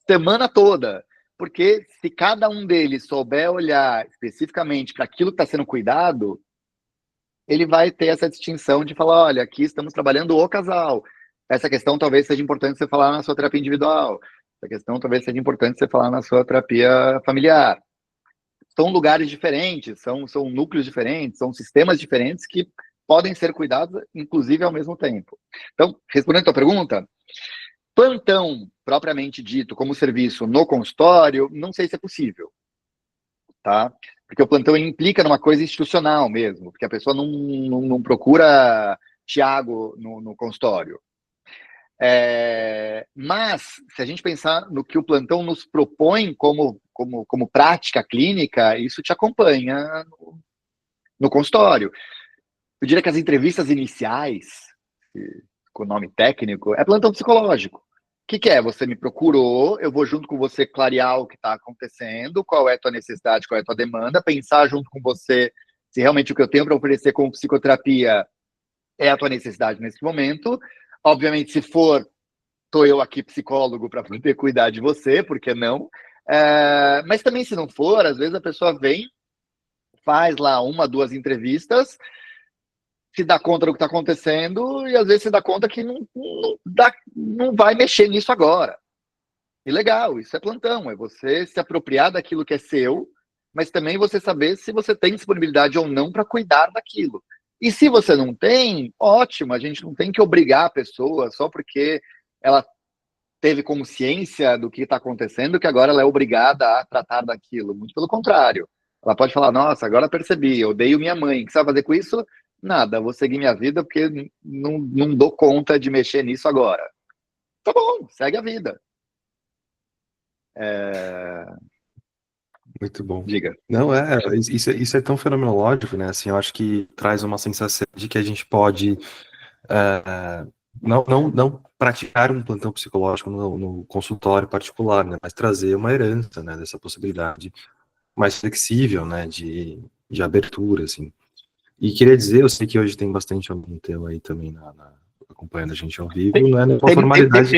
semana toda, porque se cada um deles souber olhar especificamente para aquilo que está sendo cuidado, ele vai ter essa distinção de falar, olha, aqui estamos trabalhando o casal. Essa questão talvez seja importante você falar na sua terapia individual. Essa questão talvez seja importante você falar na sua terapia familiar. São lugares diferentes, são núcleos diferentes, são sistemas diferentes que podem ser cuidados, inclusive, ao mesmo tempo. Então, respondendo a tua pergunta, plantão, propriamente dito, como serviço no consultório, não sei se é possível, tá? Porque o plantão ele implica numa coisa institucional mesmo, porque a pessoa não procura Tiago no consultório. Mas, se a gente pensar no que o plantão nos propõe como prática clínica, isso te acompanha no consultório. Eu diria que as entrevistas iniciais, com o nome técnico, é plantão psicológico. O que é? Você me procurou, eu vou junto com você clarear o que está acontecendo, qual é a tua necessidade, qual é a tua demanda, pensar junto com você se realmente o que eu tenho para oferecer como psicoterapia é a tua necessidade nesse momento. Obviamente, se for, estou eu aqui psicólogo para poder cuidar de você, por que não? Mas também se não for, às vezes a pessoa vem, faz lá 1, 2 entrevistas, se dá conta do que está acontecendo e às vezes se dá conta que não vai mexer nisso agora. E legal, isso é plantão, é você se apropriar daquilo que é seu, mas também você saber se você tem disponibilidade ou não para cuidar daquilo. E se você não tem, ótimo, a gente não tem que obrigar a pessoa só porque ela teve consciência do que está acontecendo, que agora ela é obrigada a tratar daquilo. Muito pelo contrário. Ela pode falar, nossa, agora percebi, eu odeio minha mãe. O que você vai fazer com isso? Nada, vou seguir minha vida porque não dou conta de mexer nisso agora. Tá bom, segue a vida. Muito bom. Diga. Não, isso é tão fenomenológico, né? Assim, eu acho que traz uma sensação de que a gente pode não praticar um plantão psicológico no consultório particular, né? Mas trazer uma herança, né? Dessa possibilidade mais flexível, né? De abertura, assim. E queria dizer, eu sei que hoje tem bastante aluno teu aí também acompanhando a gente ao vivo, não é uma formalidade.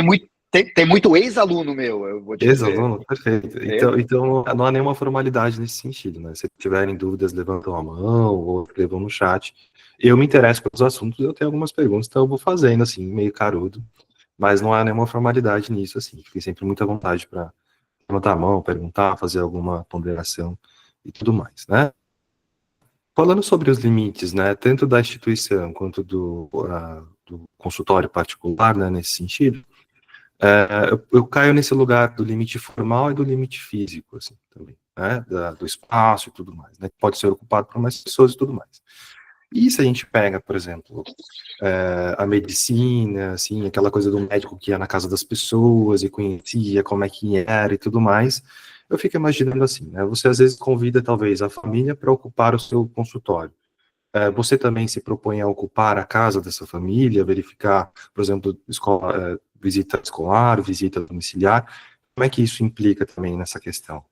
Tem muito ex-aluno meu, eu vou te dizer. Ex-aluno, perfeito. Então não há nenhuma formalidade nesse sentido, né? Se tiverem dúvidas, levantam a mão ou escrevam no chat. Eu me interesso pelos assuntos, eu tenho algumas perguntas, então eu vou fazendo, assim, meio carudo, mas não há nenhuma formalidade nisso, assim. Fiquem sempre muita vontade para levantar a mão, perguntar, fazer alguma ponderação e tudo mais, né? Falando sobre os limites, né, tanto da instituição quanto do consultório particular, né, nesse sentido, eu caio nesse lugar do limite formal e do limite físico, assim, também, né, do espaço e tudo mais, né, que pode ser ocupado por mais pessoas e tudo mais. E se a gente pega, por exemplo, a medicina, assim, aquela coisa do médico que ia na casa das pessoas e conhecia como é que era e tudo mais, eu fico imaginando assim, né, você às vezes convida talvez a família para ocupar o seu consultório. Você também se propõe a ocupar a casa dessa família, verificar, por exemplo, visita escolar, visita domiciliar, como é que isso implica também nessa questão?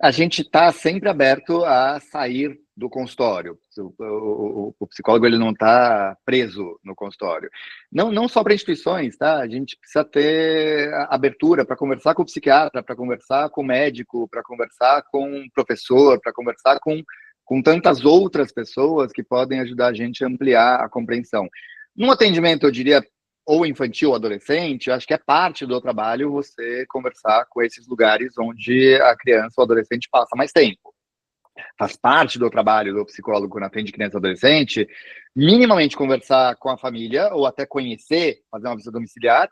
A gente está sempre aberto a sair do consultório. O psicólogo ele não está preso no consultório. Não só para instituições, tá? A gente precisa ter abertura para conversar com o psiquiatra, para conversar com o médico, para conversar com o professor, para conversar com com tantas outras pessoas que podem ajudar a gente a ampliar a compreensão. Num atendimento, eu diria, ou infantil ou adolescente, eu acho que é parte do trabalho você conversar com esses lugares onde a criança ou adolescente passa mais tempo. Faz parte do trabalho do psicólogo quando atende criança e adolescente, minimamente conversar com a família, ou até conhecer, fazer uma visita domiciliar,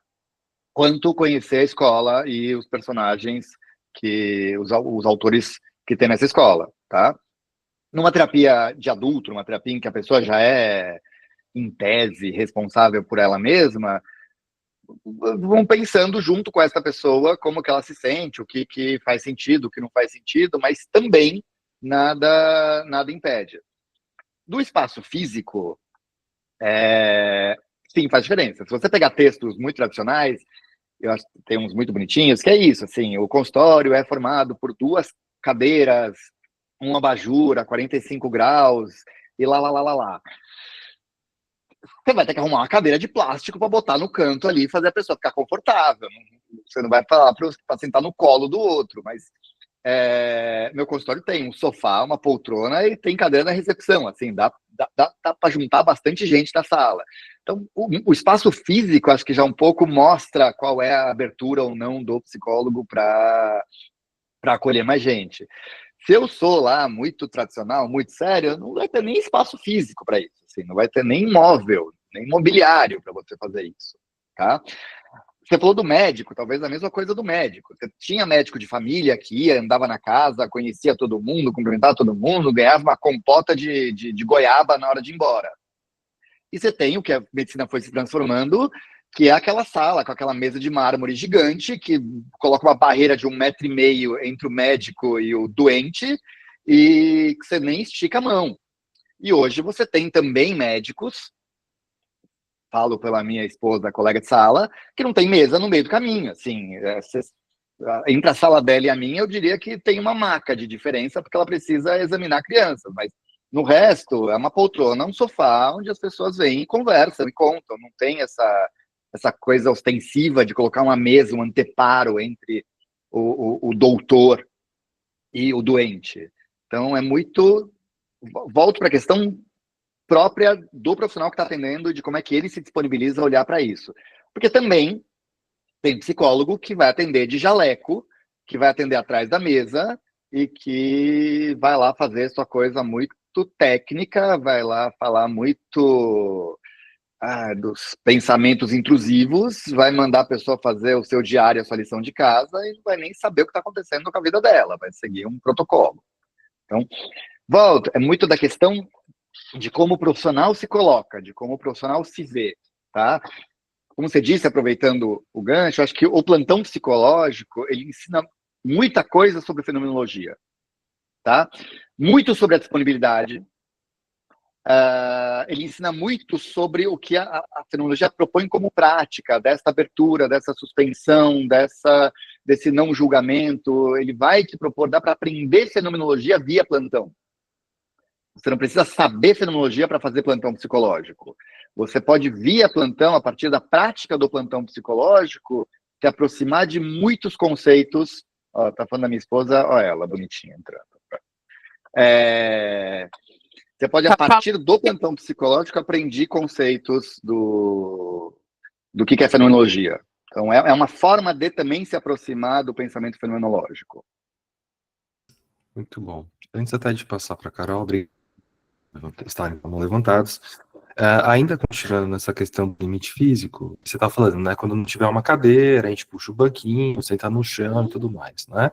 quanto conhecer a escola e os personagens, os autores que tem nessa escola, tá? Numa terapia de adulto, numa terapia em que a pessoa já é, em tese, responsável por ela mesma, vão pensando junto com essa pessoa como que ela se sente, o que faz sentido, o que não faz sentido, mas também nada impede. Do espaço físico, sim, faz diferença. Se você pegar textos muito tradicionais, eu acho que tem uns muito bonitinhos, que é isso, assim, o consultório é formado por 2 cadeiras, um abajur a 45 graus, e lá. Você vai ter que arrumar uma cadeira de plástico para botar no canto ali e fazer a pessoa ficar confortável. Você não vai falar para sentar no colo do outro, mas meu consultório tem um sofá, uma poltrona e tem cadeira na recepção, assim, dá para juntar bastante gente na sala. Então, o espaço físico, acho que já um pouco mostra qual é a abertura ou não do psicólogo para acolher mais gente. Se eu sou lá muito tradicional, muito sério, não vai ter nem espaço físico para isso, assim, não vai ter nem móvel, nem mobiliário para você fazer isso, tá? Você falou do médico, talvez a mesma coisa do médico. Você tinha médico de família que ia, andava na casa, conhecia todo mundo, cumprimentava todo mundo, ganhava uma compota de goiaba na hora de ir embora. E você tem o que a medicina foi se transformando, que é aquela sala com aquela mesa de mármore gigante, que coloca uma barreira de 1,5 m entre o médico e o doente, e que você nem estica a mão. E hoje você tem também médicos, falo pela minha esposa, colega de sala, que não tem mesa no meio do caminho. Assim, entre a sala dela e a minha, eu diria que tem uma maca de diferença, porque ela precisa examinar crianças, mas no resto, é uma poltrona, um sofá, onde as pessoas vêm e conversam e contam. Não tem essa coisa ostensiva de colocar uma mesa, um anteparo entre o doutor e o doente. Então, é muito... Volto para a questão própria do profissional que está atendendo e de como é que ele se disponibiliza a olhar para isso. Porque também tem psicólogo que vai atender de jaleco, que vai atender atrás da mesa e que vai lá fazer sua coisa muito técnica, vai lá falar muito dos pensamentos intrusivos, vai mandar a pessoa fazer o seu diário, a sua lição de casa e não vai nem saber o que está acontecendo com a vida dela, vai seguir um protocolo. Então, volto, é muito da questão de como o profissional se coloca, de como o profissional se vê, tá? Como você disse, aproveitando o gancho, acho que o plantão psicológico, ele ensina muita coisa sobre fenomenologia, tá? Muito sobre a disponibilidade, ele ensina muito sobre o que a fenomenologia propõe como prática, dessa abertura, dessa suspensão, desse não julgamento. Ele vai te propor, dá para aprender fenomenologia via plantão. Você não precisa saber fenomenologia para fazer plantão psicológico. Você pode, via plantão, a partir da prática do plantão psicológico, se aproximar de muitos conceitos. Ó, tá falando da minha esposa, ó, ela, bonitinha, entrando. Você pode, a partir do plantão psicológico, aprender conceitos do que é fenomenologia. Então, é uma forma de também se aproximar do pensamento fenomenológico. Muito bom. Antes até de passar para a Carol, obrigado por estarem com a mão levantados. Ainda continuando nessa questão do limite físico, você está falando, né? Quando não tiver uma cadeira, a gente puxa o banquinho, sentar no chão e tudo mais, né?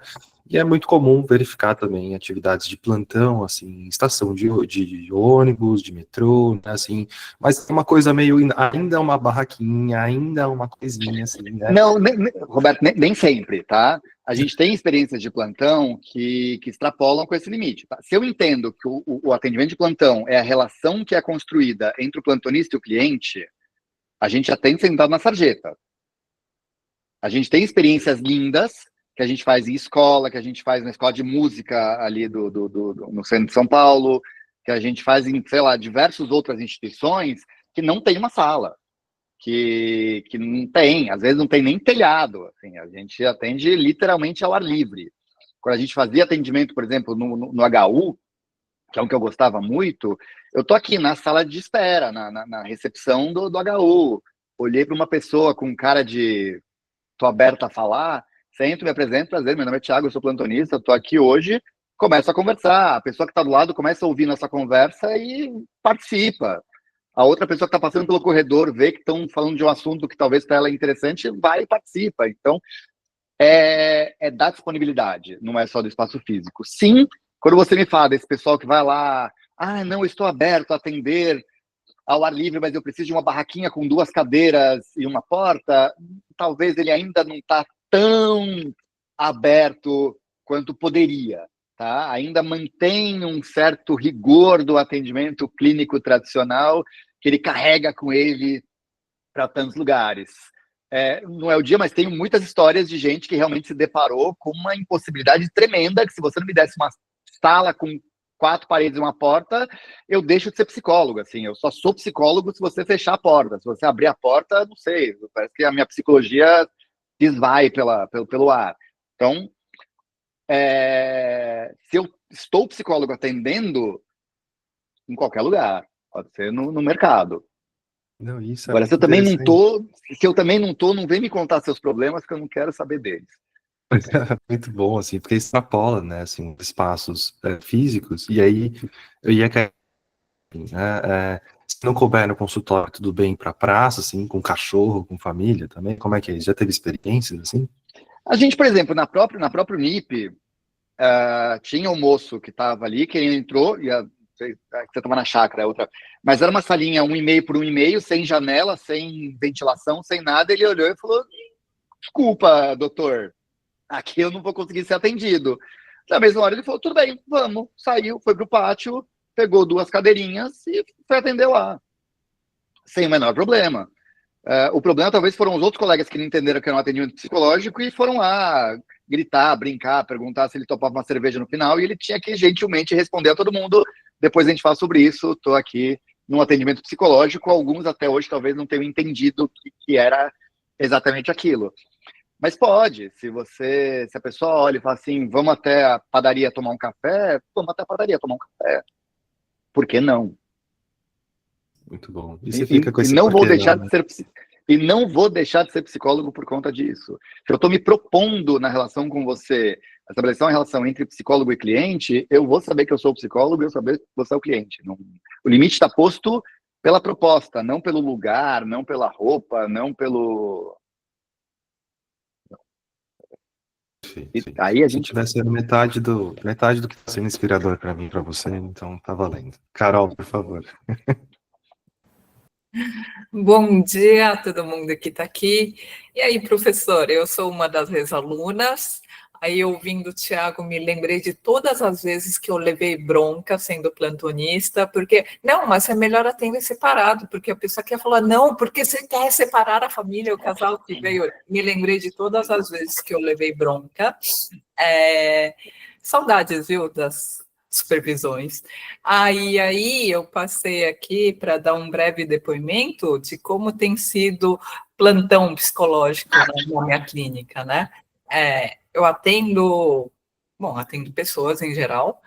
E é muito comum verificar também atividades de plantão, assim, estação de ônibus, de metrô, né, assim, mas é uma coisa meio, ainda uma barraquinha, ainda uma coisinha, assim, né? Não, Roberto, nem sempre, tá? A gente tem experiências de plantão que extrapolam com esse limite. Tá? Se eu entendo que o atendimento de plantão é a relação que é construída entre o plantonista e o cliente, a gente já tem sentado na sarjeta. A gente tem experiências lindas que a gente faz em escola, que a gente faz na escola de música ali no centro de São Paulo, que a gente faz em, sei lá, diversas outras instituições que não tem uma sala, que não tem, às vezes não tem nem telhado, assim, a gente atende literalmente ao ar livre. Quando a gente fazia atendimento, por exemplo, no HU, que é um que eu gostava muito, eu tô aqui na sala de espera, na recepção do HU, olhei para uma pessoa com cara de tô aberto a falar, sento, me apresento, prazer, meu nome é Thiago, eu sou plantonista, tô aqui hoje, começo a conversar, a pessoa que está do lado começa a ouvir nossa conversa e participa. A outra pessoa que está passando pelo corredor vê que estão falando de um assunto que talvez para ela é interessante, vai e participa. Então, dar disponibilidade, não é só do espaço físico. Sim, quando você me fala desse pessoal que vai lá, não, eu estou aberto a atender ao ar livre, mas eu preciso de uma barraquinha com 2 cadeiras e uma porta, talvez ele ainda não está tão aberto quanto poderia, tá? Ainda mantém um certo rigor do atendimento clínico tradicional que ele carrega com ele para tantos lugares. Não é o dia, mas tenho muitas histórias de gente que realmente se deparou com uma impossibilidade tremenda, que se você não me desse uma sala com 4 paredes e uma porta, eu deixo de ser psicólogo, assim, eu só sou psicólogo se você fechar a porta, se você abrir a porta, não sei, parece que a minha psicologia desvai pelo ar. Então, se eu estou psicólogo atendendo, em qualquer lugar, pode ser no mercado. Não, isso é Agora, se muito eu também não interessante. tô, se eu também não tô, não vem me contar seus problemas, que eu não quero saber deles. Muito bom, assim, porque extrapola, né, assim, espaços físicos, e aí eu ia cair, né, se não couber no consultório, tudo bem para praça, assim, com cachorro, com família também, como é que é? Já teve experiências, assim? A gente, por exemplo, na própria NIP, tinha um moço que estava ali, que ele entrou, você estava na chácara, outra, mas era uma salinha 1,5 por 1,5, sem janela, sem ventilação, sem nada, ele olhou e falou, desculpa, doutor, aqui eu não vou conseguir ser atendido. Na mesma hora ele falou, tudo bem, vamos, saiu, foi pro pátio, pegou 2 cadeirinhas e foi atender lá, sem o menor problema. O problema talvez foram os outros colegas que não entenderam que era um atendimento psicológico e foram lá gritar, brincar, perguntar se ele topava uma cerveja no final, e ele tinha que gentilmente responder a todo mundo, depois a gente fala sobre isso, estou aqui num atendimento psicológico, alguns até hoje talvez não tenham entendido que era exatamente aquilo. Mas pode, se a pessoa olha e fala assim, vamos até a padaria tomar um café, vamos até a padaria tomar um café. Por que não? Muito bom. E você E, fica com e esse não vou porquê deixar não, de né? ser e não vou deixar de ser psicólogo por conta disso. Se eu estou me propondo na relação com você, estabelecer uma relação entre psicólogo e cliente, eu vou saber que eu sou o psicólogo e eu saber que você é o cliente. Não, o limite está posto pela proposta, não pelo lugar, não pela roupa, não pelo. E Sim. aí a Se gente. tivesse sendo metade do que está sendo inspirador para mim, para você, então tá valendo. Carol, por favor. Bom dia a todo mundo que está aqui. E aí, professor, eu sou uma das ex-alunas. Aí, ouvindo o Tiago, me lembrei de todas as vezes que eu levei bronca sendo plantonista, porque, não, mas é melhor atender separado, porque a pessoa quer falar, não, porque você quer separar a família, o casal que veio. Me lembrei de todas as vezes que eu levei bronca. Saudades, viu, das supervisões. Aí eu passei aqui para dar um breve depoimento de como tem sido plantão psicológico na minha clínica, né? Eu atendo pessoas em geral.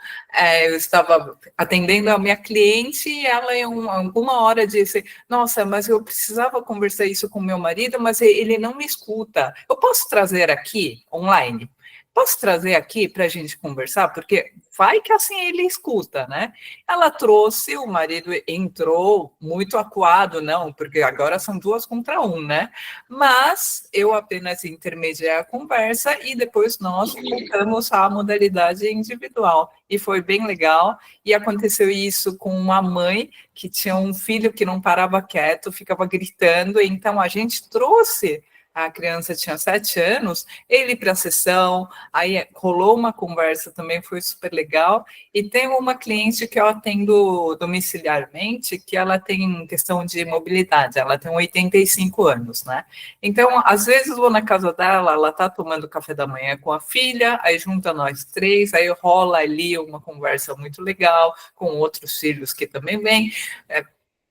Eu estava atendendo a minha cliente e ela, em alguma hora, disse: Nossa, mas eu precisava conversar isso com meu marido, mas ele não me escuta. Eu posso trazer aqui, online? Posso trazer aqui para a gente conversar? Porque vai que assim ele escuta, né? Ela trouxe, o marido entrou muito acuado, não, porque agora são 2 contra 1, né? Mas eu apenas intermediei a conversa e depois nós voltamos à modalidade individual. E foi bem legal. E aconteceu isso com uma mãe que tinha um filho que não parava quieto, ficava gritando. Então a gente trouxe. A criança tinha 7 anos, ele para a sessão, aí rolou uma conversa também, foi super legal. E tem uma cliente que eu atendo domiciliarmente, que ela tem questão de mobilidade, ela tem 85 anos, né? Então, às vezes vou na casa dela, ela está tomando café da manhã com a filha, aí junta nós 3, aí rola ali uma conversa muito legal, com outros filhos que também vêm.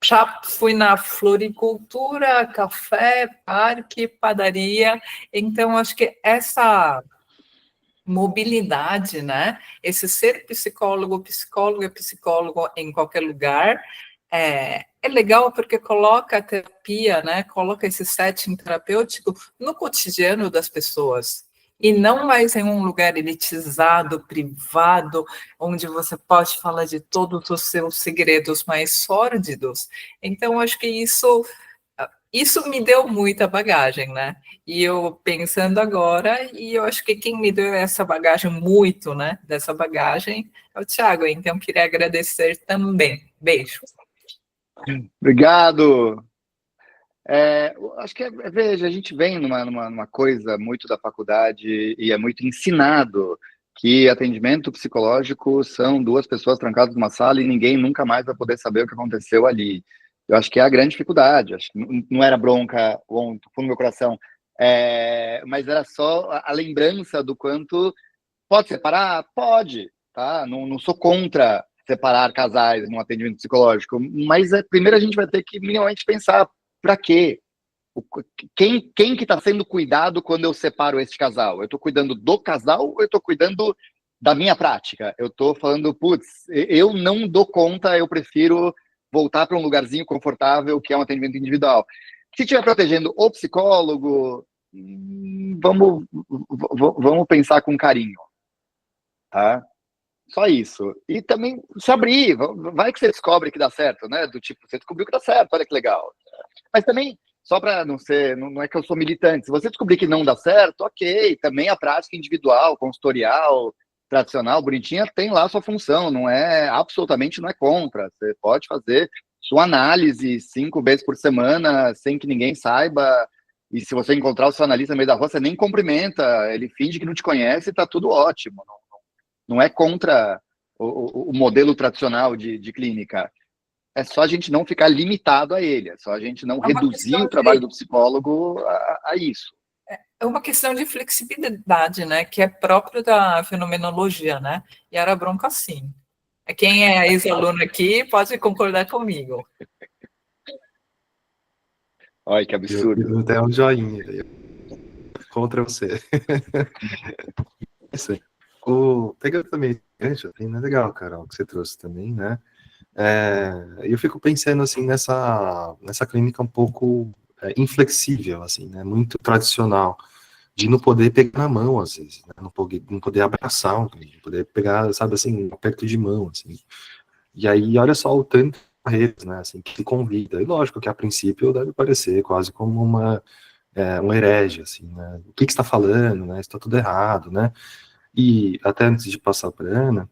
Já fui na floricultura, café, parque, padaria. Então, acho que essa mobilidade, né? Esse ser psicólogo, psicóloga, psicólogo em qualquer lugar é legal porque coloca a terapia, né? Coloca esse setting terapêutico no cotidiano das pessoas. E não mais em um lugar elitizado, privado, onde você pode falar de todos os seus segredos mais sórdidos. Então, acho que isso me deu muita bagagem, né? E eu pensando agora, e eu acho que quem me deu essa bagagem, muito, né? Dessa bagagem, é o Thiago. Então, queria agradecer também. Beijo. Obrigado. Acho que, veja, a gente vem numa coisa muito da faculdade e é muito ensinado que atendimento psicológico são duas pessoas trancadas numa sala e ninguém nunca mais vai poder saber o que aconteceu ali. Eu acho que é a grande dificuldade. Acho que não era bronca no fundo do meu coração, mas era só a lembrança do quanto pode separar? Pode, tá? Não sou contra separar casais num atendimento psicológico, mas primeiro a gente vai ter que minimamente pensar para quê? Quem que está sendo cuidado quando eu separo este casal? Eu estou cuidando do casal ou eu estou cuidando da minha prática? Eu estou falando, putz, eu não dou conta, eu prefiro voltar para um lugarzinho confortável que é um atendimento individual. Se estiver protegendo o psicólogo, vamos pensar com carinho, tá? Só isso. E também se abrir, vai que você descobre que dá certo, né? Do tipo, você descobriu que dá certo, olha que legal. Mas também, só para não ser, não é que eu sou militante, se você descobrir que não dá certo, ok, também a prática individual, consultorial, tradicional, bonitinha, tem lá a sua função, absolutamente não é contra. Você pode fazer sua análise 5 vezes por semana, sem que ninguém saiba, e se você encontrar o seu analista no meio da rua, você nem cumprimenta, ele finge que não te conhece e tá tudo ótimo. Não é contra o modelo tradicional de clínica. É só a gente não ficar limitado a ele, é só a gente não reduzir o trabalho do psicólogo a isso. É uma questão de flexibilidade, né, que é próprio da fenomenologia, né, e era bronca sim. Quem é ex-aluno aqui pode concordar comigo. Olha que absurdo. Eu até um joinha contra você. Isso aí. Pegando também gancho, é legal, Carol, que você trouxe também, né? Eu fico pensando assim nessa clínica um pouco inflexível, assim, né? Muito tradicional, de não poder pegar na mão às vezes, né? Não poder abraçar um cliente, poder pegar, sabe, assim, um aperto de mão, assim. E aí, olha só o tanto de barreiras, né? Assim, que convida. E lógico que a princípio deve parecer quase como um herege, assim, né? O que está falando, né? Está tudo errado, né? E até antes de passar para a Ana,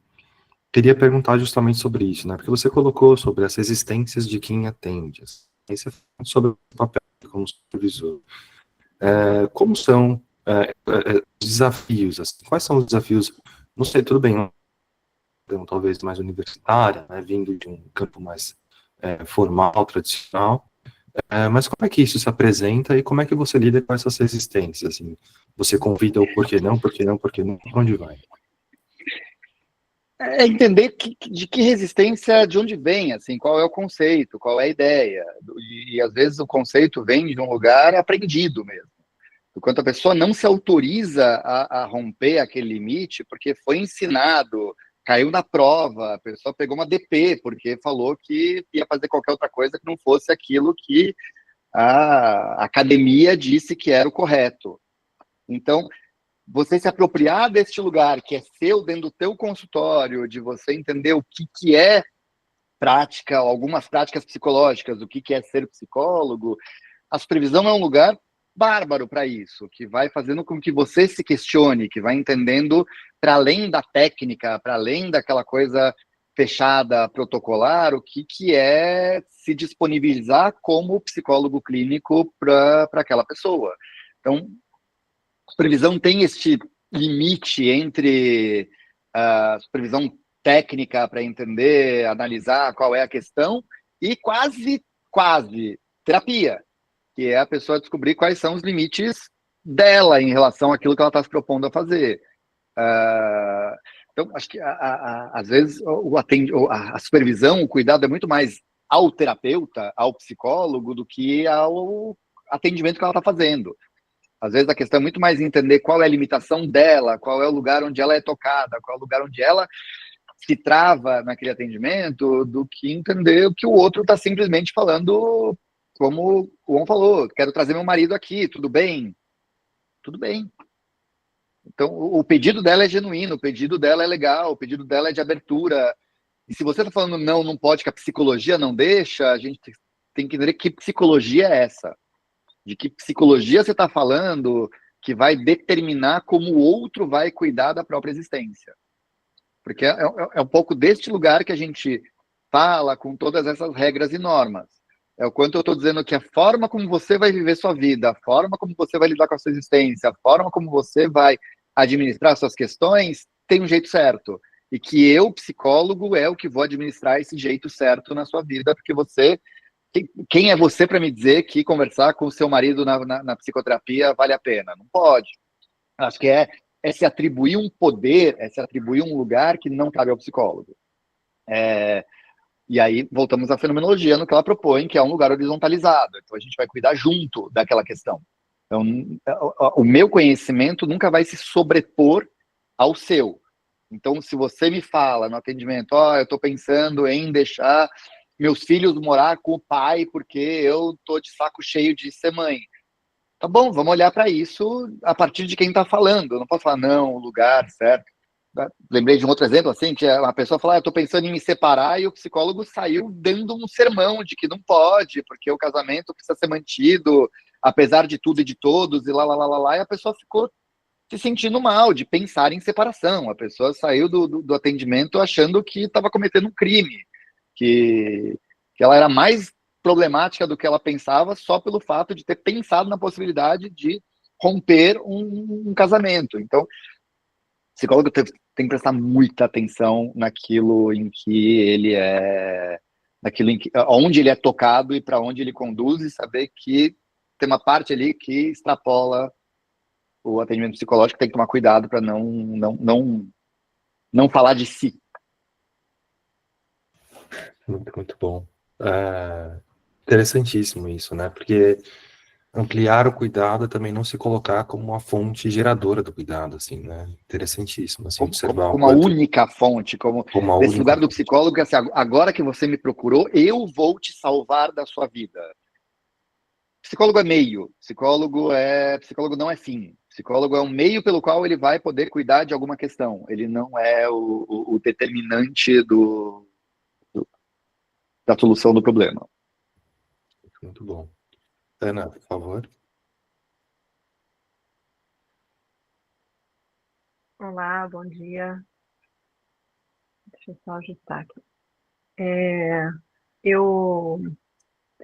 queria perguntar justamente sobre isso, né? Porque você colocou sobre as resistências de quem atende. Aí você falou sobre o papel como supervisor. Como são os desafios? Assim, quais são os desafios? Não sei, tudo bem, talvez mais universitária, né? Vindo de um campo mais formal, tradicional. Mas como é que isso se apresenta e como é que você lida com essas resistências? Assim, você convida o porquê não, porquê não, porquê não, para onde vai? Entender de que resistência, de onde vem, assim, qual é o conceito, qual é a ideia. E às vezes o conceito vem de um lugar aprendido mesmo. Enquanto a pessoa não se autoriza a romper aquele limite, porque foi ensinado, caiu na prova, a pessoa pegou uma DP, porque falou que ia fazer qualquer outra coisa que não fosse aquilo que a academia disse que era o correto. Então, você se apropriar deste lugar que é seu dentro do teu consultório, de você entender o que é prática, algumas práticas psicológicas, o que é ser psicólogo, a supervisão é um lugar bárbaro para isso, que vai fazendo com que você se questione, que vai entendendo para além da técnica, para além daquela coisa fechada, protocolar, o que é se disponibilizar como psicólogo clínico para aquela pessoa. Então, a supervisão tem este limite entre a supervisão técnica para entender, analisar qual é a questão e quase terapia, que é a pessoa descobrir quais são os limites dela em relação àquilo que ela está se propondo a fazer. Então, acho que às vezes a supervisão, o cuidado é muito mais ao terapeuta, ao psicólogo, do que ao atendimento que ela está fazendo. Às vezes a questão é muito mais entender qual é a limitação dela, qual é o lugar onde ela é tocada, qual é o lugar onde ela se trava naquele atendimento, do que entender o que o outro está simplesmente falando, como o Juan falou, quero trazer meu marido aqui, tudo bem? Tudo bem. Então, o pedido dela é genuíno, o pedido dela é legal, o pedido dela é de abertura. E se você está falando não, não pode, que a psicologia não deixa, a gente tem que entender que psicologia é essa. De que psicologia você está falando que vai determinar como o outro vai cuidar da própria existência. Porque é um pouco deste lugar que a gente fala com todas essas regras e normas. É o quanto eu estou dizendo que a forma como você vai viver sua vida, a forma como você vai lidar com a sua existência, a forma como você vai administrar suas questões, tem um jeito certo. E que eu, psicólogo, é o que vou administrar esse jeito certo na sua vida, porque você... Quem é você para me dizer que conversar com o seu marido na psicoterapia vale a pena? Não pode. Acho que é se atribuir um poder, é se atribuir um lugar que não cabe ao psicólogo. E aí voltamos à fenomenologia no que ela propõe, que é um lugar horizontalizado. Então a gente vai cuidar junto daquela questão. Então o meu conhecimento nunca vai se sobrepor ao seu. Então se você me fala no atendimento, eu estou pensando em deixar meus filhos morar com o pai porque eu tô de saco cheio de ser mãe. Tá bom, vamos olhar para isso a partir de quem está falando. Eu não posso falar, não, o lugar, certo? Lembrei de um outro exemplo, assim, que uma pessoa fala, eu tô pensando em me separar, e o psicólogo saiu dando um sermão de que não pode, porque o casamento precisa ser mantido, apesar de tudo e de todos, e lá, e a pessoa ficou se sentindo mal de pensar em separação. A pessoa saiu do atendimento achando que estava cometendo um crime, que ela era mais problemática do que ela pensava só pelo fato de ter pensado na possibilidade de romper um casamento. Então, o psicólogo tem que prestar muita atenção naquilo em que ele é, onde ele é tocado e para onde ele conduz, e saber que tem uma parte ali que extrapola o atendimento psicológico, tem que tomar cuidado para não falar de si. Muito bom. Interessantíssimo isso, né? Porque ampliar o cuidado é também não se colocar como uma fonte geradora do cuidado, assim, né? Interessantíssimo, assim, observar como a única fonte, como esse lugar do psicólogo, que assim, agora que você me procurou, eu vou te salvar da sua vida. Psicólogo é meio, psicólogo não é fim. Psicólogo é um meio pelo qual ele vai poder cuidar de alguma questão. Ele não é o determinante da solução do problema. Muito bom. Ana, por favor. Olá, bom dia. Deixa eu só ajustar aqui. Eu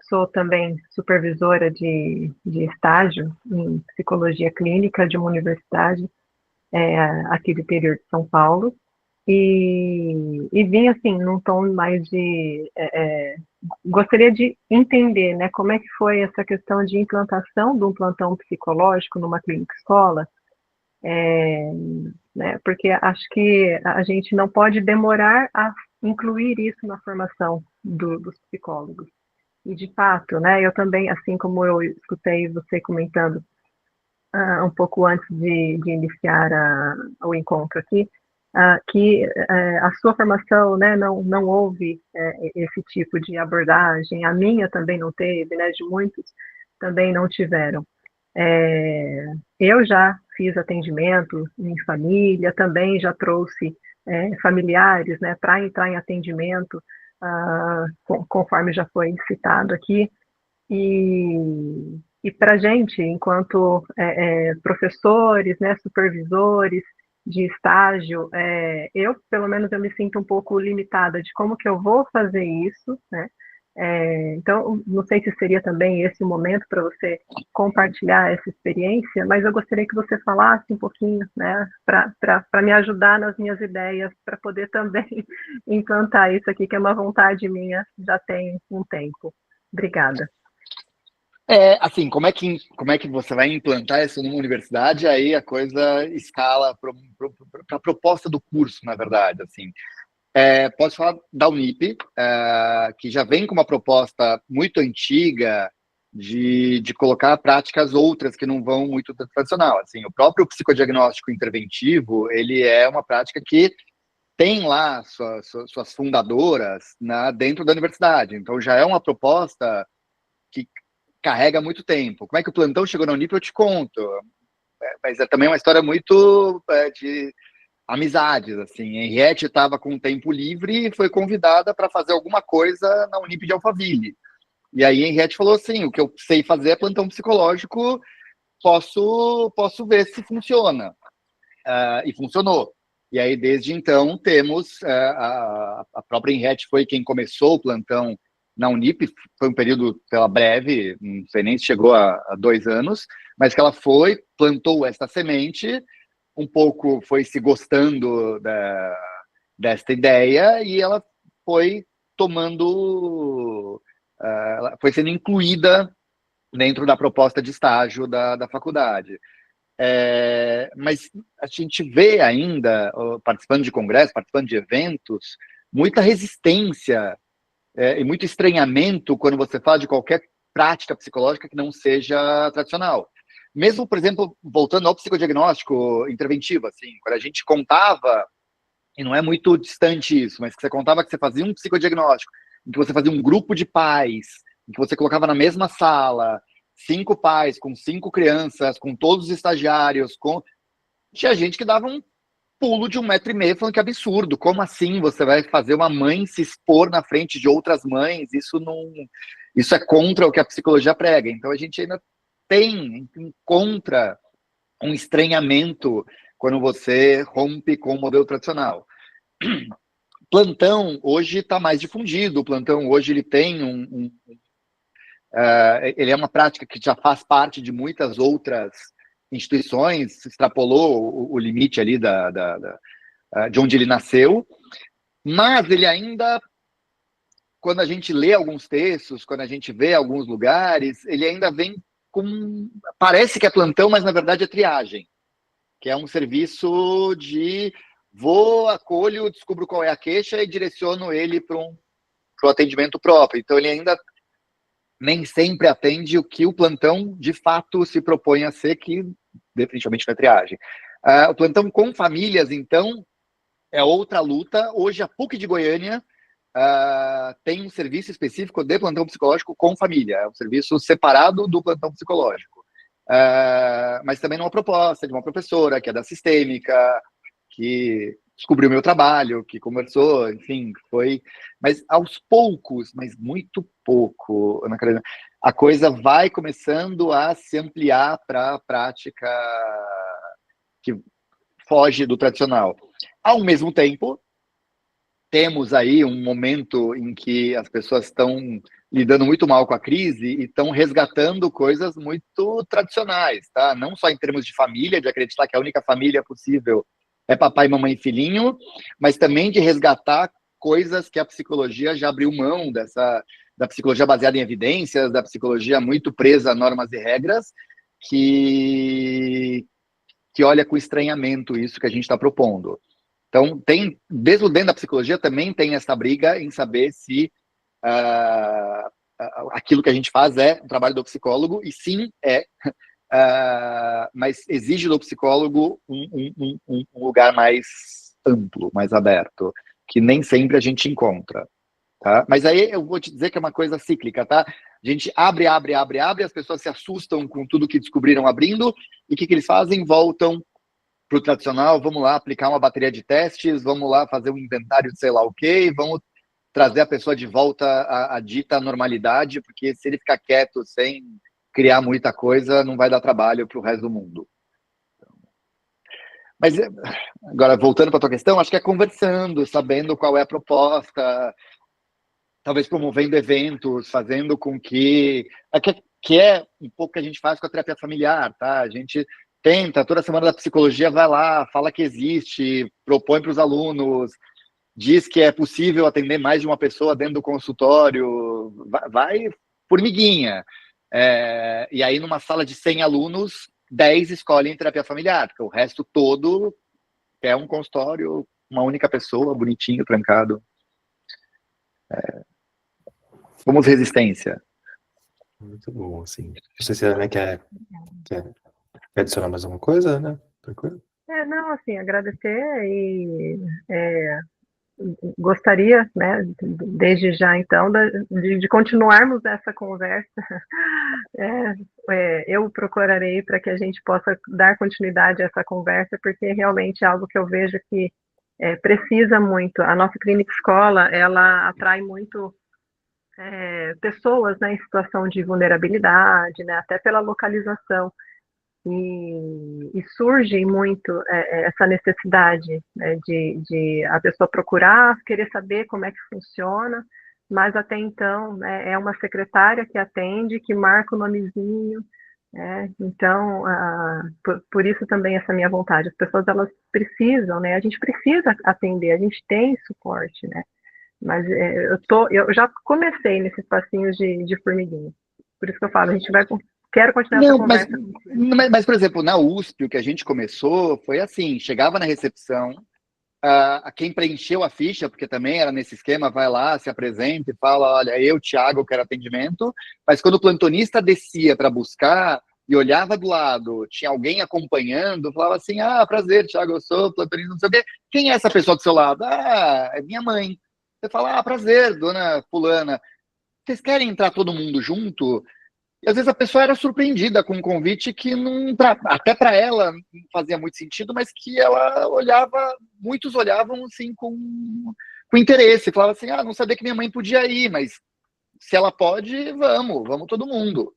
sou também supervisora de estágio em psicologia clínica de uma universidade aqui do interior de São Paulo, e vim assim num tom mais de gostaria de entender, né, como é que foi essa questão de implantação de um plantão psicológico numa clínica escola, né, porque acho que a gente não pode demorar a incluir isso na formação dos psicólogos. E, de fato, né, eu também, assim como eu escutei você comentando um pouco antes de iniciar o encontro aqui, que a sua formação, né, não houve esse tipo de abordagem, a minha também não teve, né, de muitos também não tiveram. Eu já fiz atendimento em família, também já trouxe familiares, né, para entrar em atendimento, conforme já foi citado aqui, e para a gente, enquanto professores, né, supervisores de estágio, eu, pelo menos, eu me sinto um pouco limitada de como que eu vou fazer isso, né? Então, não sei se seria também esse o momento para você compartilhar essa experiência, mas eu gostaria que você falasse um pouquinho, né, para me ajudar nas minhas ideias, para poder também implantar isso aqui, que é uma vontade minha, já tem um tempo. Obrigada. Assim, como é que você vai implantar isso numa universidade? Aí a coisa escala para a proposta do curso, na verdade, assim. Posso falar da Unip, que já vem com uma proposta muito antiga de colocar práticas outras que não vão muito tradicional. Assim, o próprio psicodiagnóstico interventivo, ele é uma prática que tem lá suas fundadoras dentro da universidade. Então, já é uma proposta que carrega muito tempo. Como é que o plantão chegou na Unip, eu te conto. Mas é também uma história muito de amizades, assim. A Henriette estava com tempo livre e foi convidada para fazer alguma coisa na Unip de Alphaville. E aí a Henriette falou assim, o que eu sei fazer é plantão psicológico, posso ver se funciona. E funcionou. E aí, desde então, temos a própria Henriette foi quem começou o plantão na Unip, foi um período pela breve, não sei nem se chegou a 2 anos, mas que ela plantou esta semente, um pouco foi se gostando desta ideia, e ela foi tomando, ela foi sendo incluída dentro da proposta de estágio da faculdade. Mas a gente vê ainda, participando de congressos, participando de eventos, muita resistência e muito estranhamento quando você fala de qualquer prática psicológica que não seja tradicional. Mesmo, por exemplo, voltando ao psicodiagnóstico interventivo, assim, quando a gente contava, e não é muito distante isso, mas que você contava que você fazia um psicodiagnóstico, em que você fazia um grupo de pais, em que você colocava na mesma sala 5 pais, com 5 crianças, com todos os estagiários, tinha gente que dava um pulo de 1,5 metro falando que absurdo, como assim você vai fazer uma mãe se expor na frente de outras mães? Isso é contra o que a psicologia prega. Então a gente ainda encontra um estranhamento quando você rompe com o modelo tradicional. Plantão hoje está mais difundido, o plantão hoje ele tem ele é uma prática que já faz parte de muitas outras instituições, extrapolou o limite ali de onde ele nasceu, mas ele ainda, quando a gente lê alguns textos, quando a gente vê alguns lugares, ele ainda vem parece que é plantão, mas na verdade é triagem, que é um serviço de acolho, descubro qual é a queixa e direciono ele para o atendimento próprio. Então ele ainda nem sempre atende o que o plantão de fato se propõe a ser, que definitivamente não é triagem. O plantão com famílias, então, é outra luta. Hoje a PUC de Goiânia tem um serviço específico de plantão psicológico com família, é um serviço separado do plantão psicológico. Mas também numa proposta de uma professora que é da Sistêmica, que descobriu meu trabalho, que conversou, enfim, mas aos poucos, mas muito pouco, Ana Carolina, a coisa vai começando a se ampliar para a prática que foge do tradicional. Ao mesmo tempo, temos aí um momento em que as pessoas estão lidando muito mal com a crise e estão resgatando coisas muito tradicionais, tá? Não só em termos de família, de acreditar que a única família possível é papai, mamãe e filhinho, mas também de resgatar coisas que a psicologia já abriu mão da psicologia baseada em evidências, da psicologia muito presa a normas e regras, que olha com estranhamento isso que a gente está propondo. Então, desde dentro da psicologia também tem essa briga em saber se aquilo que a gente faz é o trabalho do psicólogo, e sim mas exige do psicólogo um lugar mais amplo, mais aberto, que nem sempre a gente encontra. Tá? Mas aí eu vou te dizer que é uma coisa cíclica, tá? A gente abre, as pessoas se assustam com tudo que descobriram abrindo, e o que eles fazem? Voltam para o tradicional, vamos lá aplicar uma bateria de testes, vamos lá fazer um inventário de sei lá o quê, vamos trazer a pessoa de volta à dita normalidade, porque se ele ficar quieto sem criar muita coisa, não vai dar trabalho para o resto do mundo. Mas, agora, voltando para a tua questão, acho que é conversando, sabendo qual é a proposta, talvez promovendo eventos, fazendo com que é um pouco que a gente faz com a terapia familiar, tá? A gente tenta, toda semana da psicologia vai lá, fala que existe, propõe para os alunos, diz que é possível atender mais de uma pessoa dentro do consultório, vai formiguinha. E aí, numa sala de 100 alunos, 10 escolhem terapia familiar, porque o resto todo é um consultório, uma única pessoa, bonitinho, trancado. Vamos resistência. Muito bom, assim. Não sei se a Ana quer adicionar mais alguma coisa, né? Tranquilo? Não, assim, agradecer e gostaria, né, desde já, então, de continuarmos essa conversa. Eu procurarei para que a gente possa dar continuidade a essa conversa, porque realmente é algo que eu vejo que precisa muito. A nossa clínica escola, ela atrai muito pessoas, né, em situação de vulnerabilidade, né, até pela localização. E surge muito essa necessidade, né, de a pessoa procurar, querer saber como é que funciona, mas até então, né, é uma secretária que atende, que marca o nomezinho, né, então, por isso também essa minha vontade, as pessoas elas precisam, né, a gente precisa atender, a gente tem suporte, né, mas eu já comecei nesses passinhos de formiguinha, por isso que eu falo, a gente quero continuar essa Não, mas, conversa. por exemplo, na USP, o que a gente começou foi assim, chegava na recepção, a quem preencheu a ficha, porque também era nesse esquema, vai lá, se apresenta e fala, olha, eu, Thiago, quero atendimento, mas quando o plantonista descia para buscar e olhava do lado, tinha alguém acompanhando, falava assim, prazer, Thiago, eu sou plantonista, não sei o quê. Quem é essa pessoa do seu lado? É minha mãe. Você fala, prazer, dona fulana. Vocês querem entrar todo mundo junto? E às vezes a pessoa era surpreendida com um convite que não, até para ela não fazia muito sentido, mas que ela olhava, muitos olhavam assim com interesse, falava assim, não sabia que minha mãe podia ir, mas se ela pode, vamos todo mundo.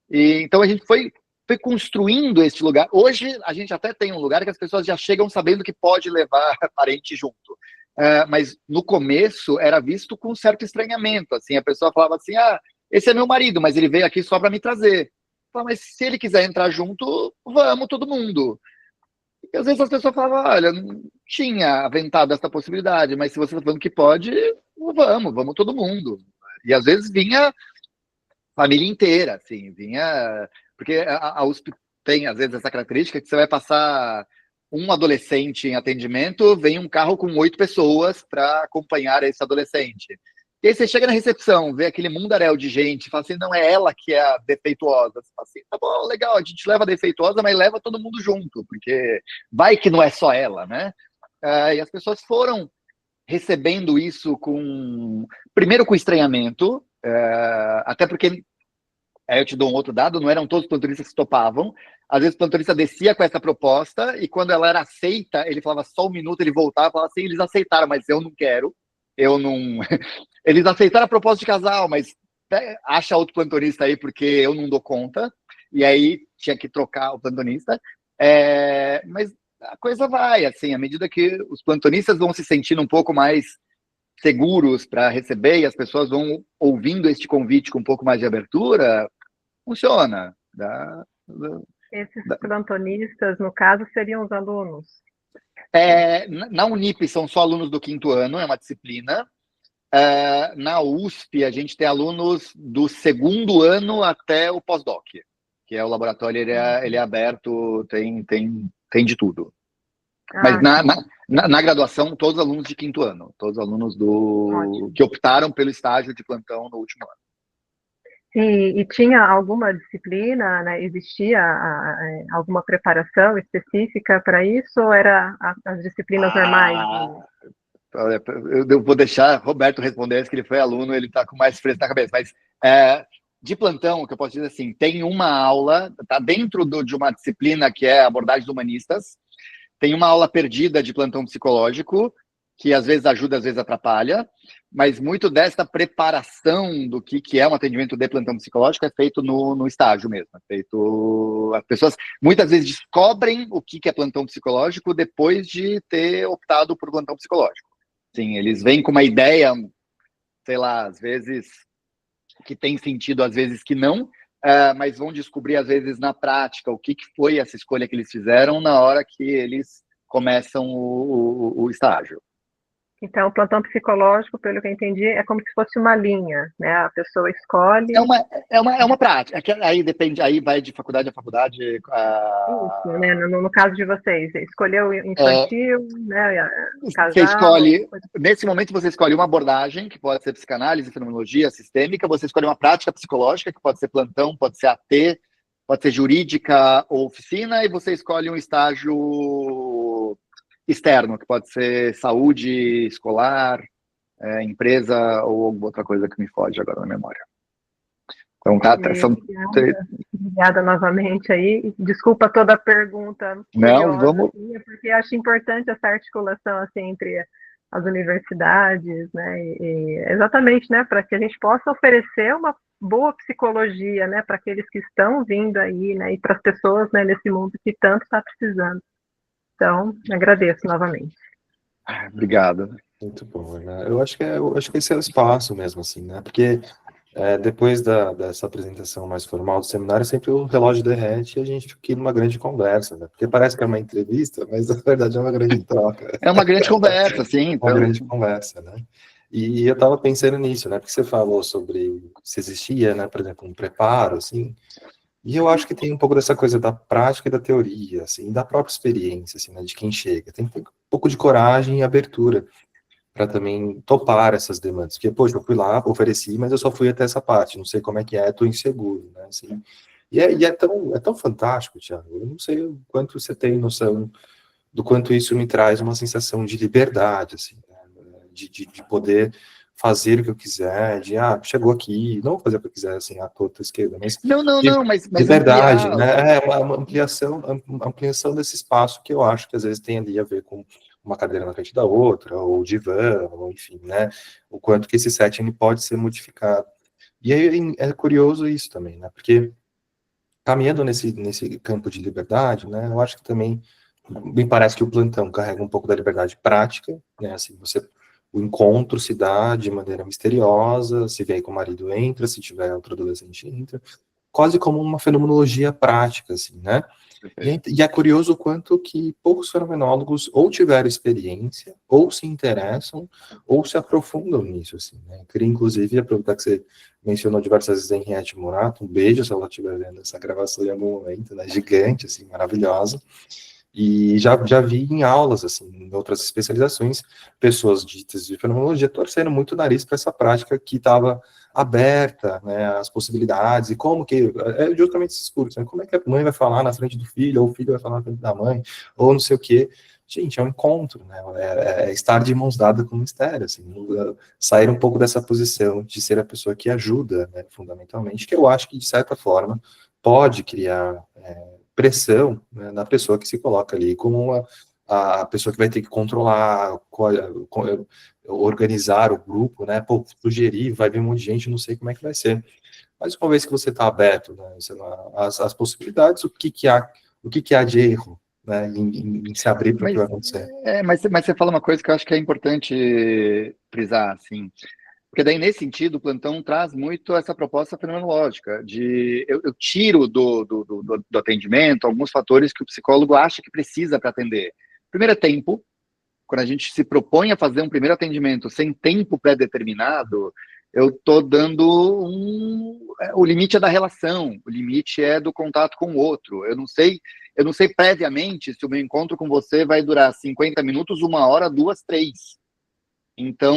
E então a gente foi construindo esse lugar. Hoje a gente até tem um lugar que as pessoas já chegam sabendo que pode levar parente junto. Mas no começo era visto com certo estranhamento. Assim, a pessoa falava assim, esse é meu marido, mas ele veio aqui só para me trazer. Mas se ele quiser entrar junto, vamos todo mundo. E às vezes as pessoas falavam, olha, não tinha aventado essa possibilidade, mas se você está falando que pode, vamos todo mundo. E às vezes vinha família inteira, assim, vinha. Porque a USP tem, às vezes, essa característica que você vai passar um adolescente em atendimento, vem um carro com 8 pessoas para acompanhar esse adolescente. E aí você chega na recepção, vê aquele mundaréu de gente, fala assim, não é ela que é a defeituosa. Você fala assim, tá bom, legal, a gente leva a defeituosa, mas leva todo mundo junto, porque vai que não é só ela, né? E as pessoas foram recebendo isso primeiro com estranhamento, até porque, aí eu te dou um outro dado, não eram todos os plantonistas que topavam, às vezes o plantonista descia com essa proposta, e quando ela era aceita, ele falava só um minuto, ele voltava e falava assim, eles aceitaram, mas eu não quero, eu não... Eles aceitaram a proposta de casal, mas acha outro plantonista aí, porque eu não dou conta, e aí tinha que trocar o plantonista, mas a coisa vai, assim, à medida que os plantonistas vão se sentindo um pouco mais seguros para receber e as pessoas vão ouvindo este convite com um pouco mais de abertura, funciona. Esses plantonistas, no caso, seriam os alunos? Na Unip são só alunos do 5º ano, é uma disciplina. Na USP, a gente tem alunos do 2º ano até o pós-doc, que é o laboratório, ele é aberto, tem de tudo. Mas na graduação, todos os alunos de 5º ano, todos os alunos que optaram pelo estágio de plantão no último ano. E tinha alguma disciplina, né? Existia alguma preparação específica para isso, ou era as disciplinas normais? Eu vou deixar Roberto responder, que ele foi aluno, ele está com mais fresco na cabeça, mas de plantão, o que eu posso dizer assim, tem uma aula, está dentro de uma disciplina que é abordagens humanistas, tem uma aula perdida de plantão psicológico, que às vezes ajuda, às vezes atrapalha, mas muito dessa preparação do que é um atendimento de plantão psicológico é feito no estágio mesmo. As pessoas muitas vezes descobrem o que é plantão psicológico depois de ter optado por plantão psicológico. Sim, eles vêm com uma ideia, sei lá, às vezes que tem sentido, às vezes que não, mas vão descobrir, às vezes, na prática, o que foi essa escolha que eles fizeram na hora que eles começam o estágio. Então, o plantão psicológico, pelo que eu entendi, é como se fosse uma linha, né? A pessoa escolhe. É uma prática. Aí depende, aí vai de faculdade a faculdade. Isso, né? No caso de vocês, escolheu infantil, né? Você Casal. escolhe, nesse momento você escolhe uma abordagem, que pode ser psicanálise, fenomenologia sistêmica, você escolhe uma prática psicológica, que pode ser plantão, pode ser AT, pode ser jurídica ou oficina, e você escolhe um estágio externo, que pode ser saúde escolar, empresa ou alguma outra coisa que me foge agora na memória. Então, Obrigada novamente aí. Desculpa toda a pergunta não, curiosa, vamos... porque acho importante essa articulação assim, entre as universidades, né? E exatamente, né, para que a gente possa oferecer uma boa psicologia, né, para aqueles que estão vindo aí, né, e para as pessoas, né, nesse mundo que tanto está precisando. Então, agradeço novamente. Obrigado. Muito bom, né? Eu acho que esse é o espaço mesmo, assim, né? Porque depois dessa apresentação mais formal do seminário, sempre o relógio derrete e a gente fica numa grande conversa, né? Porque parece que é uma entrevista, mas na verdade é uma grande troca. É uma grande conversa, sim. Uma Então... grande conversa, né? E eu estava pensando nisso, né? Porque você falou sobre se existia, né? Por exemplo, um preparo, assim. E eu acho que tem um pouco dessa coisa da prática e da teoria, assim, da própria experiência, assim, né? De quem chega. Tem que ter um pouco de coragem e abertura para também topar essas demandas. Porque, poxa, eu fui lá, ofereci, mas eu só fui até essa parte, não sei como é que é, estou inseguro, né, assim. E é tão fantástico, Thiago, eu não sei o quanto você tem noção do quanto isso me traz uma sensação de liberdade, assim, né, de poder fazer o que eu quiser, chegou aqui, não vou fazer o que eu quiser, assim, à torta esquerda, mas Não, mas liberdade, ampliar... né, uma ampliação desse espaço que eu acho que às vezes tem ali a ver com uma cadeira na frente da outra, ou divã, ou enfim, né, o quanto que esse setting pode ser modificado. E aí é curioso isso também, né, porque caminhando nesse campo de liberdade, né, eu acho que também me parece que o plantão carrega um pouco da liberdade prática, né, assim, o encontro se dá de maneira misteriosa, se vier com o marido entra, se tiver outro adolescente entra, quase como uma fenomenologia prática, assim, né? E é curioso o quanto que poucos fenomenólogos ou tiveram experiência, ou se interessam, ou se aprofundam nisso, assim, né? Eu queria, inclusive, aproveitar que você mencionou diversas vezes Henriette Murato, um beijo se ela estiver vendo essa gravação em algum momento, né? Gigante, assim, maravilhosa. E já vi em aulas, assim, em outras especializações, pessoas ditas de fenomenologia torcendo muito o nariz para essa prática que estava aberta, né, às possibilidades, e como que, justamente esse discurso, né, como é que a mãe vai falar na frente do filho, ou o filho vai falar na frente da mãe, ou não sei o quê. Gente, é um encontro, né, é estar de mãos dadas com o mistério, assim, sair um pouco dessa posição de ser a pessoa que ajuda, né, fundamentalmente, que eu acho que, de certa forma, pode criar pressão, né, na pessoa que se coloca ali como a pessoa que vai ter que controlar, organizar o grupo, né, sugerir, vai vir um monte de gente, não sei como é que vai ser. Mas uma vez que você está aberto, né, sei lá, as possibilidades, o que há de erro, né, em se abrir para o que vai acontecer? Mas você fala uma coisa que eu acho que é importante frisar, assim, porque daí, nesse sentido, o plantão traz muito essa proposta fenomenológica, de eu tiro do atendimento alguns fatores que o psicólogo acha que precisa para atender. Primeiro é tempo. Quando a gente se propõe a fazer um primeiro atendimento sem tempo pré-determinado, eu estou dando o limite é da relação, o limite é do contato com o outro. Eu não sei previamente se o meu encontro com você vai durar 50 minutos, 1 hora, 2, 3. Então,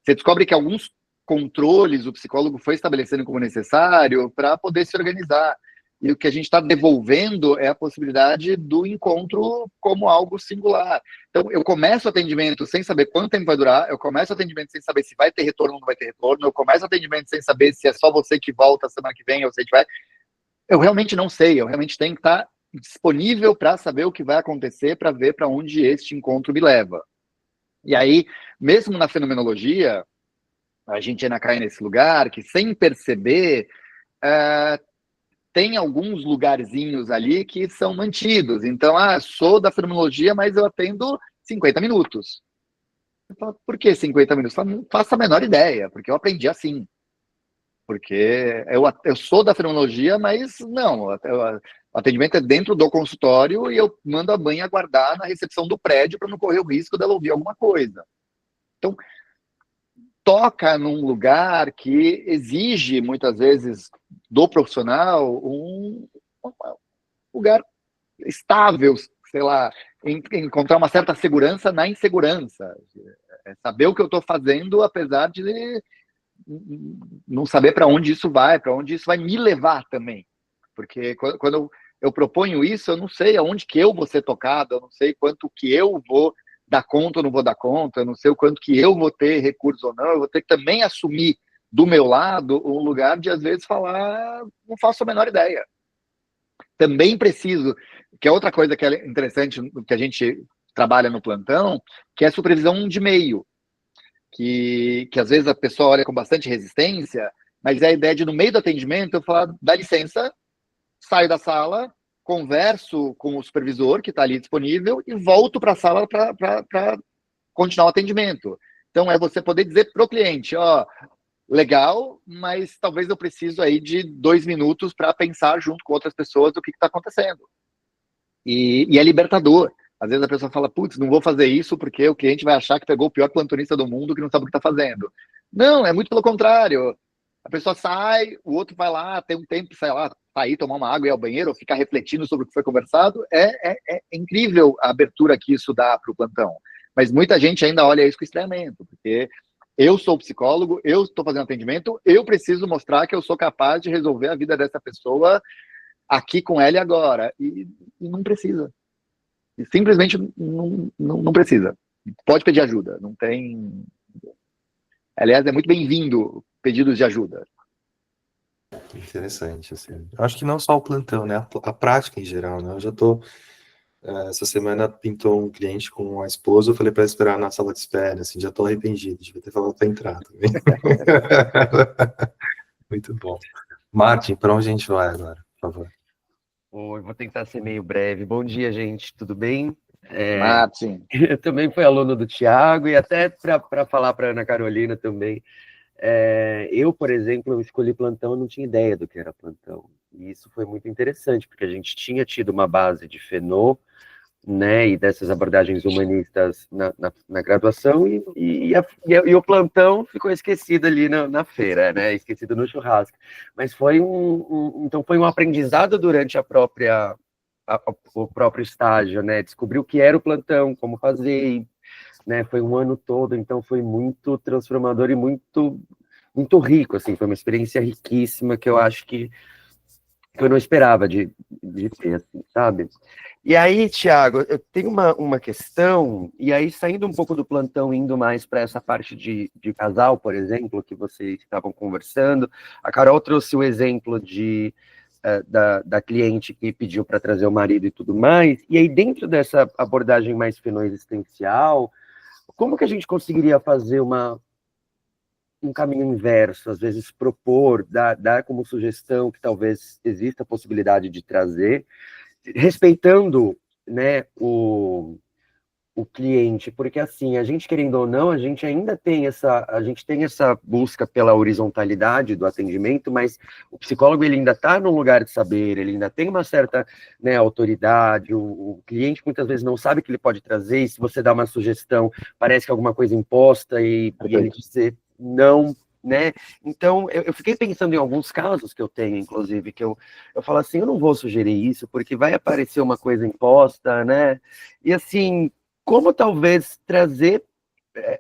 você descobre que alguns controles o psicólogo foi estabelecendo como necessário para poder se organizar. E o que a gente está devolvendo é a possibilidade do encontro como algo singular. Então, eu começo o atendimento sem saber quanto tempo vai durar, eu começo o atendimento sem saber se vai ter retorno ou não vai ter retorno, eu começo o atendimento sem saber se é só você que volta semana que vem ou se a gente vai... Eu realmente não sei, eu realmente tenho que estar disponível para saber o que vai acontecer, para ver para onde este encontro me leva. E aí, mesmo na fenomenologia, a gente ainda cai nesse lugar que, sem perceber, tem alguns lugarzinhos ali que são mantidos. Então, sou da fenomenologia, mas eu atendo 50 minutos. Eu falo, por que 50 minutos? Eu falo, não faço a menor ideia, porque eu aprendi assim. Porque eu sou da fenomenologia, mas não, o atendimento é dentro do consultório e eu mando a mãe aguardar na recepção do prédio para não correr o risco dela ouvir alguma coisa. Então, toca num lugar que exige, muitas vezes, do profissional um lugar estável, sei lá, encontrar uma certa segurança na insegurança. É saber o que eu estou fazendo, apesar de não saber para onde isso vai me levar também. Porque quando eu proponho isso, eu não sei aonde que eu vou ser tocado, eu não sei quanto que eu vou dar conta ou não vou dar conta, eu não sei o quanto que eu vou ter recursos ou não, eu vou ter que também assumir do meu lado um lugar de, às vezes, falar, não faço a menor ideia. Também preciso, que é outra coisa que é interessante que a gente trabalha no plantão, que é a supervisão de meio, que às vezes a pessoa olha com bastante resistência, mas é a ideia de, no meio do atendimento, eu falar, dá licença, saio da sala, converso com o supervisor que está ali disponível e volto para a sala para continuar o atendimento. Então, é você poder dizer para o cliente, ó, legal, mas talvez eu preciso aí de 2 minutos para pensar junto com outras pessoas o que está acontecendo. E é libertador. Às vezes a pessoa fala, putz, não vou fazer isso porque o cliente vai achar que pegou o pior plantonista do mundo que não sabe o que está fazendo. Não, é muito pelo contrário. A pessoa sai, o outro vai lá, tem um tempo, sai lá, sair, tomar uma água e ir ao banheiro, ou ficar refletindo sobre o que foi conversado. É incrível a abertura que isso dá para o plantão. Mas muita gente ainda olha isso com estranhamento, porque eu sou psicólogo, eu estou fazendo atendimento, eu preciso mostrar que eu sou capaz de resolver a vida dessa pessoa aqui com ela e agora. E não precisa. E simplesmente não precisa. Pode pedir ajuda, não tem... Aliás, é muito bem-vindo pedidos de ajuda. Interessante, assim. Acho que não só o plantão, né? A prática em geral, né? Eu já tô... essa semana pintou um cliente com a esposa, eu falei para esperar na sala de espera, assim, já tô arrependido, devia ter falado para entrar também. Muito bom. Martin, para onde a gente vai agora, por favor? Oi, vou tentar ser meio breve. Bom dia, gente, tudo bem? Martin. Eu também fui aluno do Tiago e até para falar para Ana Carolina também. Eu, por exemplo, eu escolhi plantão, eu não tinha ideia do que era plantão. E isso foi muito interessante, porque a gente tinha tido uma base de Fenô, né, e dessas abordagens humanistas na graduação, e o plantão ficou esquecido ali na feira, né, esquecido no churrasco. Mas foi então foi um aprendizado durante o próprio estágio, né, descobrir o que era o plantão, como fazer, né, foi um ano todo, então foi muito transformador e muito, muito rico, assim, foi uma experiência riquíssima que eu acho que eu não esperava de ter, assim, sabe? E aí, Tiago, eu tenho uma questão, e aí saindo um pouco do plantão, indo mais para essa parte de casal, por exemplo, que vocês estavam conversando, a Carol trouxe o exemplo da cliente que pediu para trazer o marido e tudo mais, e aí dentro dessa abordagem mais fenoexistencial, como que a gente conseguiria fazer um caminho inverso, às vezes propor, dar como sugestão que talvez exista a possibilidade de trazer, respeitando, né, o cliente, porque assim, a gente querendo ou não, a gente ainda tem essa busca pela horizontalidade do atendimento, mas o psicólogo ele ainda está num lugar de saber, ele ainda tem uma certa, né, autoridade, o cliente muitas vezes não sabe o que ele pode trazer, e se você dá uma sugestão, parece que é alguma coisa imposta, e ele dizer não, né? Então, eu fiquei pensando em alguns casos que eu tenho, inclusive, que eu falo assim, eu não vou sugerir isso, porque vai aparecer uma coisa imposta, né? E assim, como talvez trazer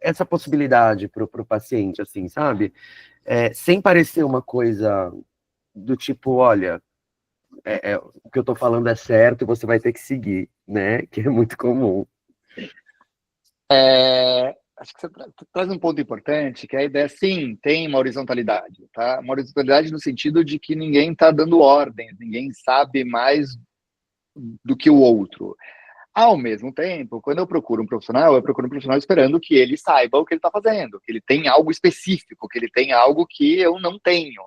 essa possibilidade para o paciente, assim, sabe? Sem parecer uma coisa do tipo, olha, o que eu estou falando é certo e você vai ter que seguir, né? Que é muito comum. Acho que você traz um ponto importante, que a ideia, sim, tem uma horizontalidade, tá? Uma horizontalidade no sentido de que ninguém está dando ordens, ninguém sabe mais do que o outro. Ao mesmo tempo, quando eu procuro um profissional esperando que ele saiba o que ele está fazendo, que ele tem algo específico, que ele tem algo que eu não tenho.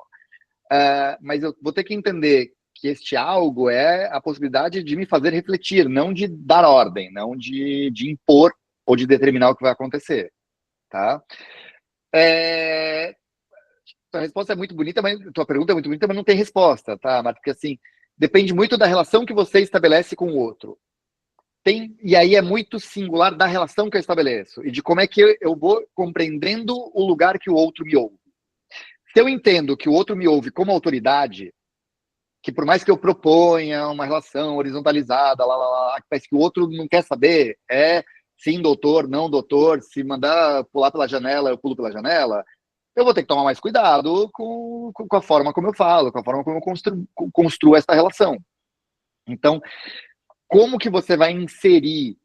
Mas eu vou ter que entender que este algo é a possibilidade de me fazer refletir, não de dar ordem, não de impor ou de determinar o que vai acontecer, tá? Tua resposta é muito bonita, mas tua pergunta é muito bonita, mas não tem resposta, tá? Mas porque assim, depende muito da relação que você estabelece com o outro. e aí é muito singular da relação que eu estabeleço e de como é que eu vou compreendendo o lugar que o outro me ouve. Se eu entendo que o outro me ouve como autoridade, que por mais que eu proponha uma relação horizontalizada, parece que o outro não quer saber, sim, doutor, não, doutor, se mandar pular pela janela, eu pulo pela janela, eu vou ter que tomar mais cuidado com a forma como eu falo, com a forma como eu construo essa relação. Então, como que você vai inserir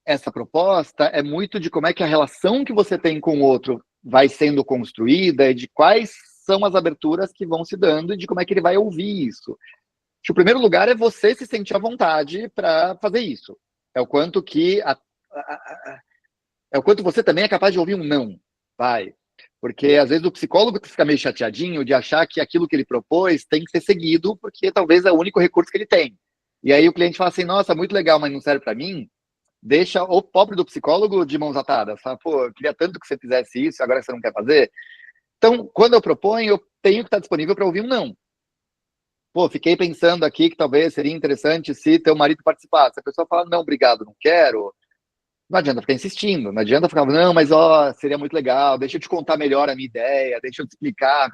essa proposta é muito de como é que a relação que você tem com o outro vai sendo construída e de quais são as aberturas que vão se dando e de como é que ele vai ouvir isso. O primeiro lugar é você se sentir à vontade para fazer isso. É o quanto que é o quanto você também é capaz de ouvir um não, vai. Porque às vezes o psicólogo fica meio chateadinho de achar que aquilo que ele propôs tem que ser seguido porque talvez é o único recurso que ele tem. E aí o cliente fala assim, nossa, muito legal, mas não serve para mim. Deixa o pobre do psicólogo de mãos atadas. Fala, pô, eu queria tanto que você fizesse isso, agora você não quer fazer. Então, quando eu proponho, eu tenho que estar disponível para ouvir um não. Pô, fiquei pensando aqui que talvez seria interessante se teu marido participasse. A pessoa fala, não, obrigado, não quero. Não adianta ficar insistindo, não adianta ficar, não, mas ó, seria muito legal, deixa eu te contar melhor a minha ideia, deixa eu te explicar.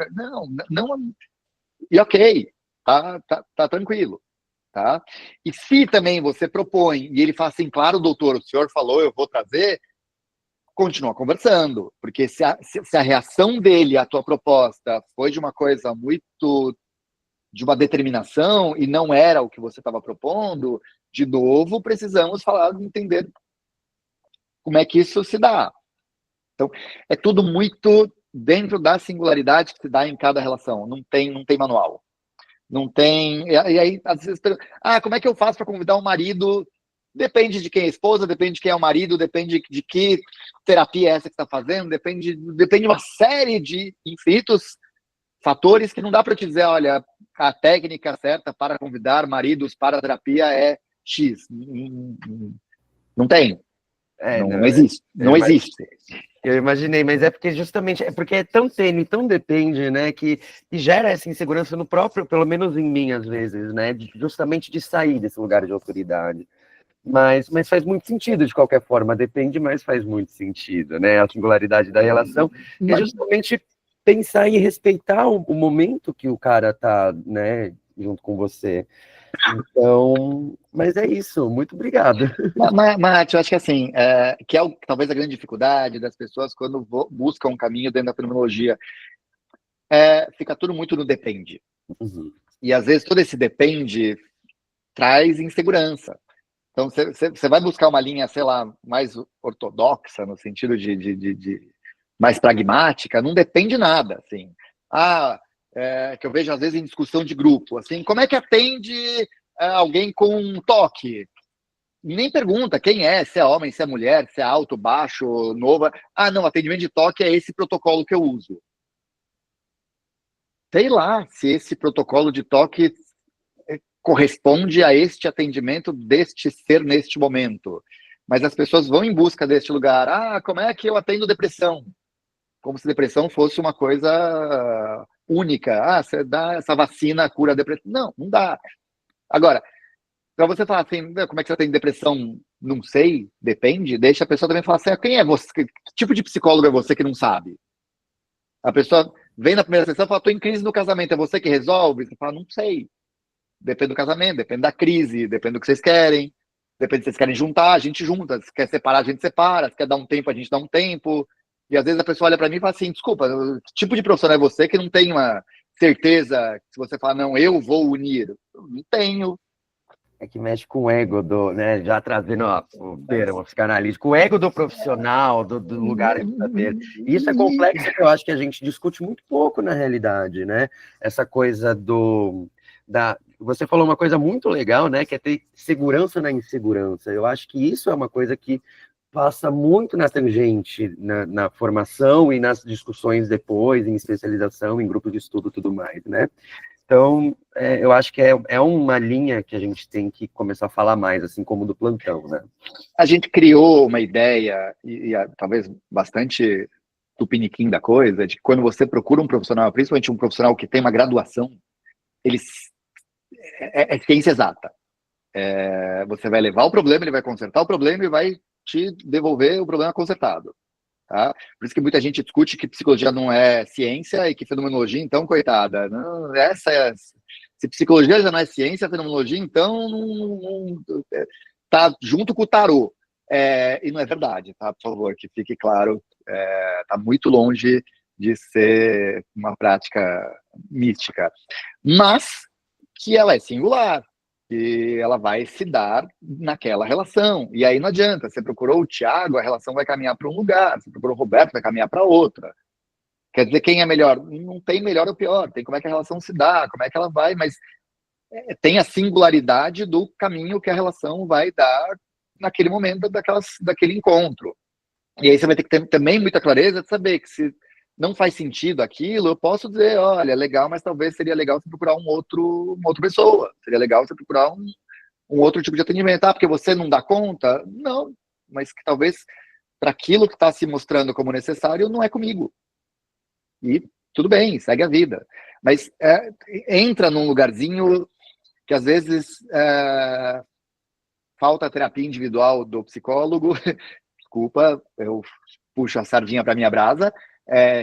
Não, e ok, tá tranquilo. Tá? E se também você propõe e ele fala assim, claro, doutor, o senhor falou, eu vou trazer, continua conversando, porque se a reação dele à tua proposta foi de uma coisa muito, de uma determinação e não era o que você estava propondo, de novo, precisamos falar, entender como é que isso se dá. Então, é tudo muito dentro da singularidade que se dá em cada relação, não tem manual. Não tem. E aí, às vezes, como é que eu faço para convidar um marido? Depende de quem é a esposa, depende de quem é o marido, depende de que terapia é essa que está fazendo, depende de uma série de infinitos fatores que não dá para te dizer, olha, a técnica certa para convidar maridos para a terapia é X. Não tem. Não existe. Não existe. Eu imaginei, mas é porque justamente é tão tênue, tão depende, né, que gera essa insegurança no próprio, pelo menos em mim às vezes, né, justamente de sair desse lugar de autoridade. Mas faz muito sentido de qualquer forma, depende, mas faz muito sentido, né, a singularidade da relação é justamente pensar e respeitar o momento que o cara tá, né, junto com você. Então, mas é isso, muito obrigado. Mate, eu acho que assim, que é talvez a grande dificuldade das pessoas quando buscam um caminho dentro da fenomenologia, fica tudo muito no depende. Uhum. E às vezes todo esse depende traz insegurança. Então você vai buscar uma linha, sei lá, mais ortodoxa, no sentido de mais pragmática, não depende nada, assim. Que eu vejo às vezes em discussão de grupo, assim, como é que atende alguém com toque? Nem pergunta quem é, se é homem, se é mulher, se é alto, baixo, novo. Não, atendimento de toque é esse protocolo que eu uso. Sei lá se esse protocolo de toque corresponde a este atendimento deste ser neste momento. Mas as pessoas vão em busca deste lugar. Como é que eu atendo depressão? Como se depressão fosse uma coisa única. Você dá essa vacina, a cura a depressão. Não dá. Agora, para você falar assim, como é que você tem depressão? Não sei, depende. Deixa a pessoa também falar assim, quem é você? Que tipo de psicólogo é você que não sabe? A pessoa vem na primeira sessão e fala, estou em crise no casamento, é você que resolve? Você fala, não sei. Depende do casamento, depende da crise, depende do que vocês querem. Depende se vocês querem juntar, a gente junta. Se quer separar, a gente separa. Se quer dar um tempo, a gente dá um tempo. E às vezes a pessoa olha para mim e fala assim, desculpa, que tipo de profissional é você que não tem uma certeza, se você fala, não, eu vou unir? Eu não tenho. É que mexe com o ego do, né, já trazendo o termo psicanalítico, o ego do profissional, do lugar de saber. E isso é complexo, que eu acho que a gente discute muito pouco na realidade, né? Essa coisa você falou uma coisa muito legal, né, que é ter segurança na insegurança. Eu acho que isso é uma coisa que passa muito na tangente, na formação e nas discussões depois, em especialização, em grupo de estudo e tudo mais, né? Então, eu acho que é uma linha que a gente tem que começar a falar mais, assim como do plantão, né? A gente criou uma ideia, e talvez bastante tupiniquim da coisa, de que quando você procura um profissional, principalmente um profissional que tem uma graduação, é ciência exata. Você vai levar o problema, ele vai consertar o problema e vai te devolver o problema consertado. Tá? Por isso que muita gente discute que psicologia não é ciência e que fenomenologia, então, coitada. Não, se psicologia já não é ciência, fenomenologia, então, tá junto com o tarô. E não é verdade, tá? Por favor, que fique claro, tá muito longe de ser uma prática mística. Mas que ela é singular, que ela vai se dar naquela relação. E aí não adianta, você procurou o Tiago, a relação vai caminhar para um lugar, você procurou o Roberto, vai caminhar para outra. Quer dizer, quem é melhor? Não tem melhor ou pior, tem como é que a relação se dá, como é que ela vai, mas tem a singularidade do caminho que a relação vai dar naquele momento daquele encontro. E aí você vai ter que ter também muita clareza de saber que se não faz sentido aquilo, eu posso dizer, olha, legal, mas talvez seria legal você procurar uma outra pessoa. Seria legal você procurar um outro tipo de atendimento. Ah, porque você não dá conta? Não, mas que talvez para aquilo que está se mostrando como necessário, não é comigo. E tudo bem, segue a vida. Mas entra num lugarzinho que às vezes falta a terapia individual do psicólogo. Desculpa, eu puxo a sardinha para minha brasa,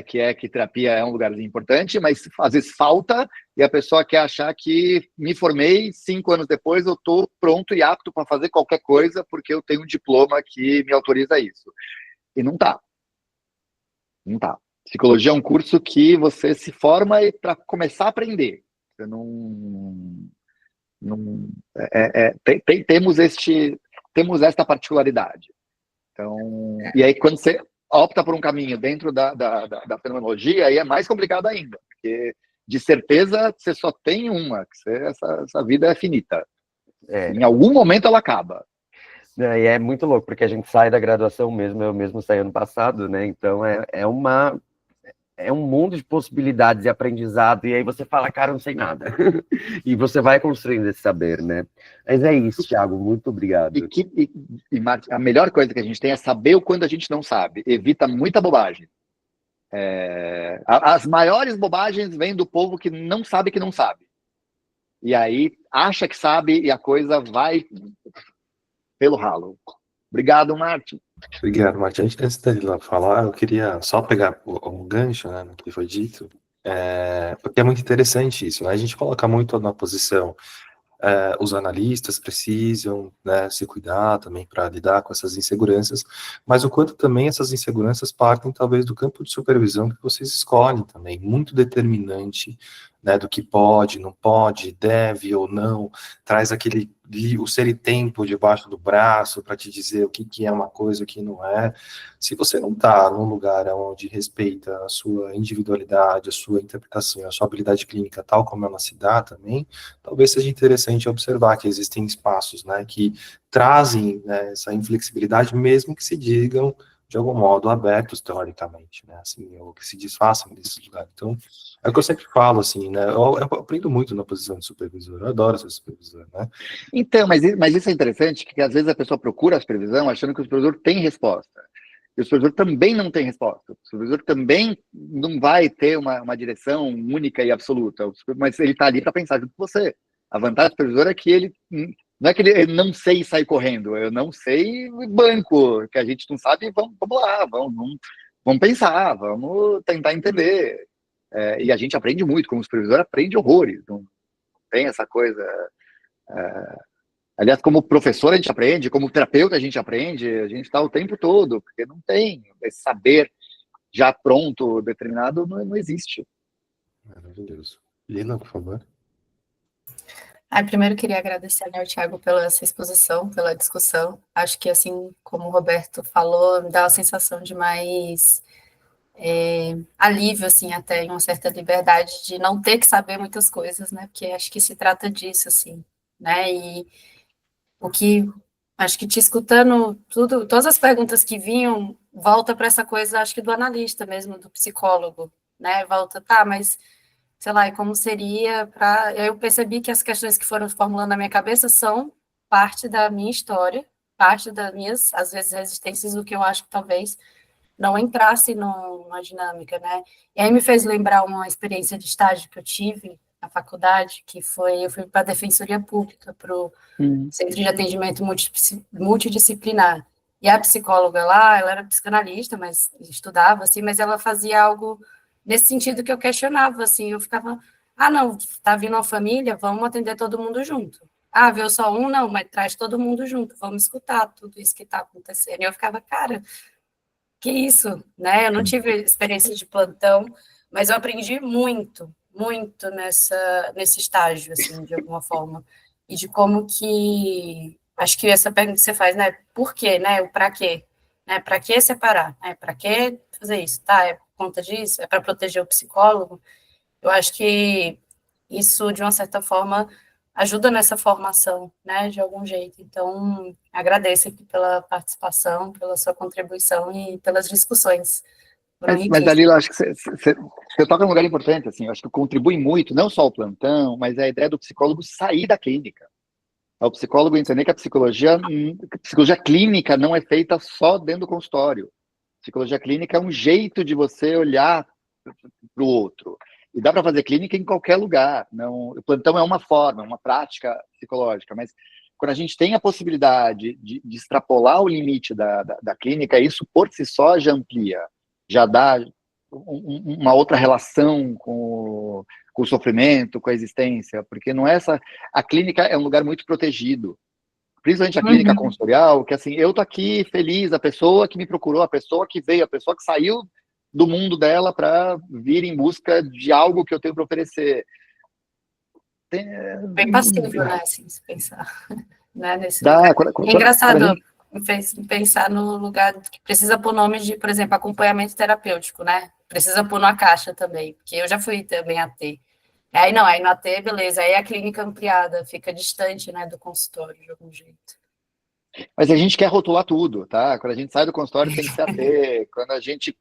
que terapia é um lugarzinho importante, mas às vezes falta, e a pessoa quer achar que me formei, 5 anos depois eu estou pronto e apto para fazer qualquer coisa, porque eu tenho um diploma que me autoriza isso. E não tá. Não tá. Psicologia é um curso que você se forma para começar a aprender. Você temos esta particularidade. Então, e aí quando você opta por um caminho dentro da fenomenologia, aí é mais complicado ainda, porque de certeza você só tem uma, que essa vida é finita. Em algum momento ela acaba. E é muito louco, porque a gente sai da graduação mesmo, eu mesmo saí ano passado, né? Então é um mundo de possibilidades e aprendizado, e aí você fala, cara, eu não sei nada. E você vai construindo esse saber, né? Mas é isso, Thiago, muito obrigado. E Martin, a melhor coisa que a gente tem é saber o quando a gente não sabe. Evita muita bobagem. As maiores bobagens vêm do povo que não sabe que não sabe. E aí acha que sabe e a coisa vai pelo ralo. Obrigado, Martin. Obrigado, Martin. Antes dele lá falar, eu queria só pegar um gancho, né, no que foi dito, porque é muito interessante isso, né? A gente coloca muito na posição, os analistas precisam, né, se cuidar também para lidar com essas inseguranças, mas o quanto também essas inseguranças partem talvez do campo de supervisão que vocês escolhem também, muito determinante, né, do que pode, não pode, deve ou não, traz o ser e tempo debaixo do braço para te dizer o que é uma coisa, o que não é. Se você não está num lugar onde respeita a sua individualidade, a sua interpretação, a sua habilidade clínica, tal como ela se dá também, talvez seja interessante observar que existem espaços, né, que trazem, né, essa inflexibilidade, mesmo que se digam de algum modo abertos teoricamente, né, assim, ou que se desfaçam desses lugares. Então, é o que eu sempre falo, assim, né, eu aprendo muito na posição de supervisor, eu adoro ser supervisor, né. Então, mas isso é interessante, que às vezes a pessoa procura a supervisão achando que o supervisor tem resposta. E o supervisor também não tem resposta. O supervisor também não vai ter uma direção única e absoluta, mas ele está ali para pensar junto com você. A vantagem do supervisor é que ele não é que ele não sei sair correndo, eu não sei banco, que a gente não sabe, vamos lá, vamos pensar, vamos tentar entender. E a gente aprende muito, como supervisor aprende horrores, não tem essa coisa. Aliás, como professor a gente aprende, como terapeuta a gente aprende, a gente está o tempo todo, porque não tem esse saber já pronto, determinado, não existe. Maravilhoso. Lina, por favor. Primeiro queria agradecer ao Thiago pela essa exposição, pela discussão. Acho que, assim como o Roberto falou, me dá a sensação de mais alívio, assim, até uma certa liberdade de não ter que saber muitas coisas, né? Porque acho que se trata disso, assim, né? E o que acho que te escutando todas as perguntas que vinham, volta para essa coisa, acho que do analista mesmo, do psicólogo, né? Volta, tá, mas sei lá, e como seria para... Eu percebi que as questões que foram formulando na minha cabeça são parte da minha história, parte das minhas, às vezes, resistências, do que eu acho que talvez não entrasse numa dinâmica, né? E aí me fez lembrar uma experiência de estágio que eu tive na faculdade, eu fui para a Defensoria Pública, para o Centro de Atendimento Multidisciplinar. E a psicóloga lá, ela era psicanalista, mas estudava, assim, mas ela fazia algo nesse sentido que eu questionava, assim, eu ficava, não, tá vindo uma família, vamos atender todo mundo junto. Veio só um, não, mas traz todo mundo junto, vamos escutar tudo isso que está acontecendo. E eu ficava, cara, que isso, né? Eu não tive experiência de plantão, mas eu aprendi muito, muito nesse estágio, assim, de alguma forma. E de como que, acho que essa pergunta que você faz, né? Por quê, né? O para quê? Né? Para que separar? Para que fazer isso? Tá, é por conta disso? É para proteger o psicólogo? Eu acho que isso, de uma certa forma, ajuda nessa formação, né, de algum jeito. Então, agradeço aqui pela participação, pela sua contribuição e pelas discussões. Mas Dalila, acho que você toca num lugar importante, assim, eu acho que contribui muito, não só o plantão, mas a ideia do psicólogo sair da clínica. O psicólogo entender que a psicologia clínica não é feita só dentro do consultório. Psicologia clínica é um jeito de você olhar para o outro. E dá para fazer clínica em qualquer lugar. Não, o plantão é uma forma, uma prática psicológica, mas quando a gente tem a possibilidade de extrapolar o limite da clínica, isso por si só já amplia, já dá uma outra relação com o sofrimento, com a existência, porque não é essa... A clínica é um lugar muito protegido, principalmente a clínica consultorial, que assim, eu tô aqui feliz, a pessoa que me procurou, a pessoa que veio, a pessoa que saiu do mundo dela para vir em busca de algo que eu tenho para oferecer. Bem passível, né, assim, se pensar. Né, nesse Dá, lugar. É engraçado, me fez pensar no lugar que precisa pôr nome de, por exemplo, acompanhamento terapêutico, né? Precisa pôr numa caixa também, porque eu já fui também AT. Aí no AT, beleza, aí a clínica ampliada fica distante, né, do consultório, de algum jeito. Mas a gente quer rotular tudo, tá? Quando a gente sai do consultório tem que ser AT, quando a gente...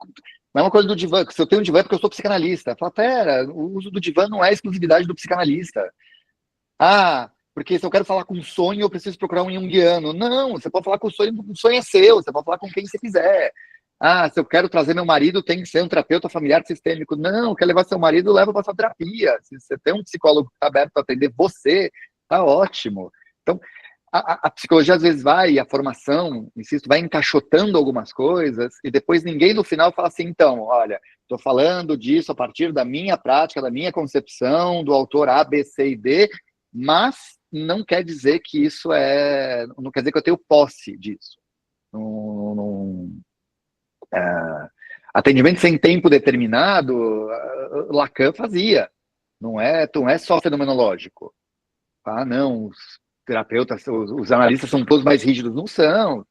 Não é uma coisa do divã, se eu tenho um divã é porque eu sou psicanalista. Fala, pera, o uso do divã não é exclusividade do psicanalista. Porque se eu quero falar com um sonho, eu preciso procurar um junguiano. Não, você pode falar com o sonho é seu, você pode falar com quem você quiser. Se eu quero trazer meu marido, tem que ser um terapeuta familiar sistêmico. Não, quer levar seu marido, leva para sua terapia. Se você tem um psicólogo que está aberto para atender você, tá ótimo. Então, a psicologia às vezes a formação, insisto, vai encaixotando algumas coisas e depois ninguém no final fala assim, então, olha, estou falando disso a partir da minha prática, da minha concepção, do autor A, B, C e D, mas não quer dizer que isso não quer dizer que eu tenho posse disso. Atendimento sem tempo determinado, Lacan fazia, não é só fenomenológico. Não, os terapeutas, os analistas são todos mais rígidos, não são.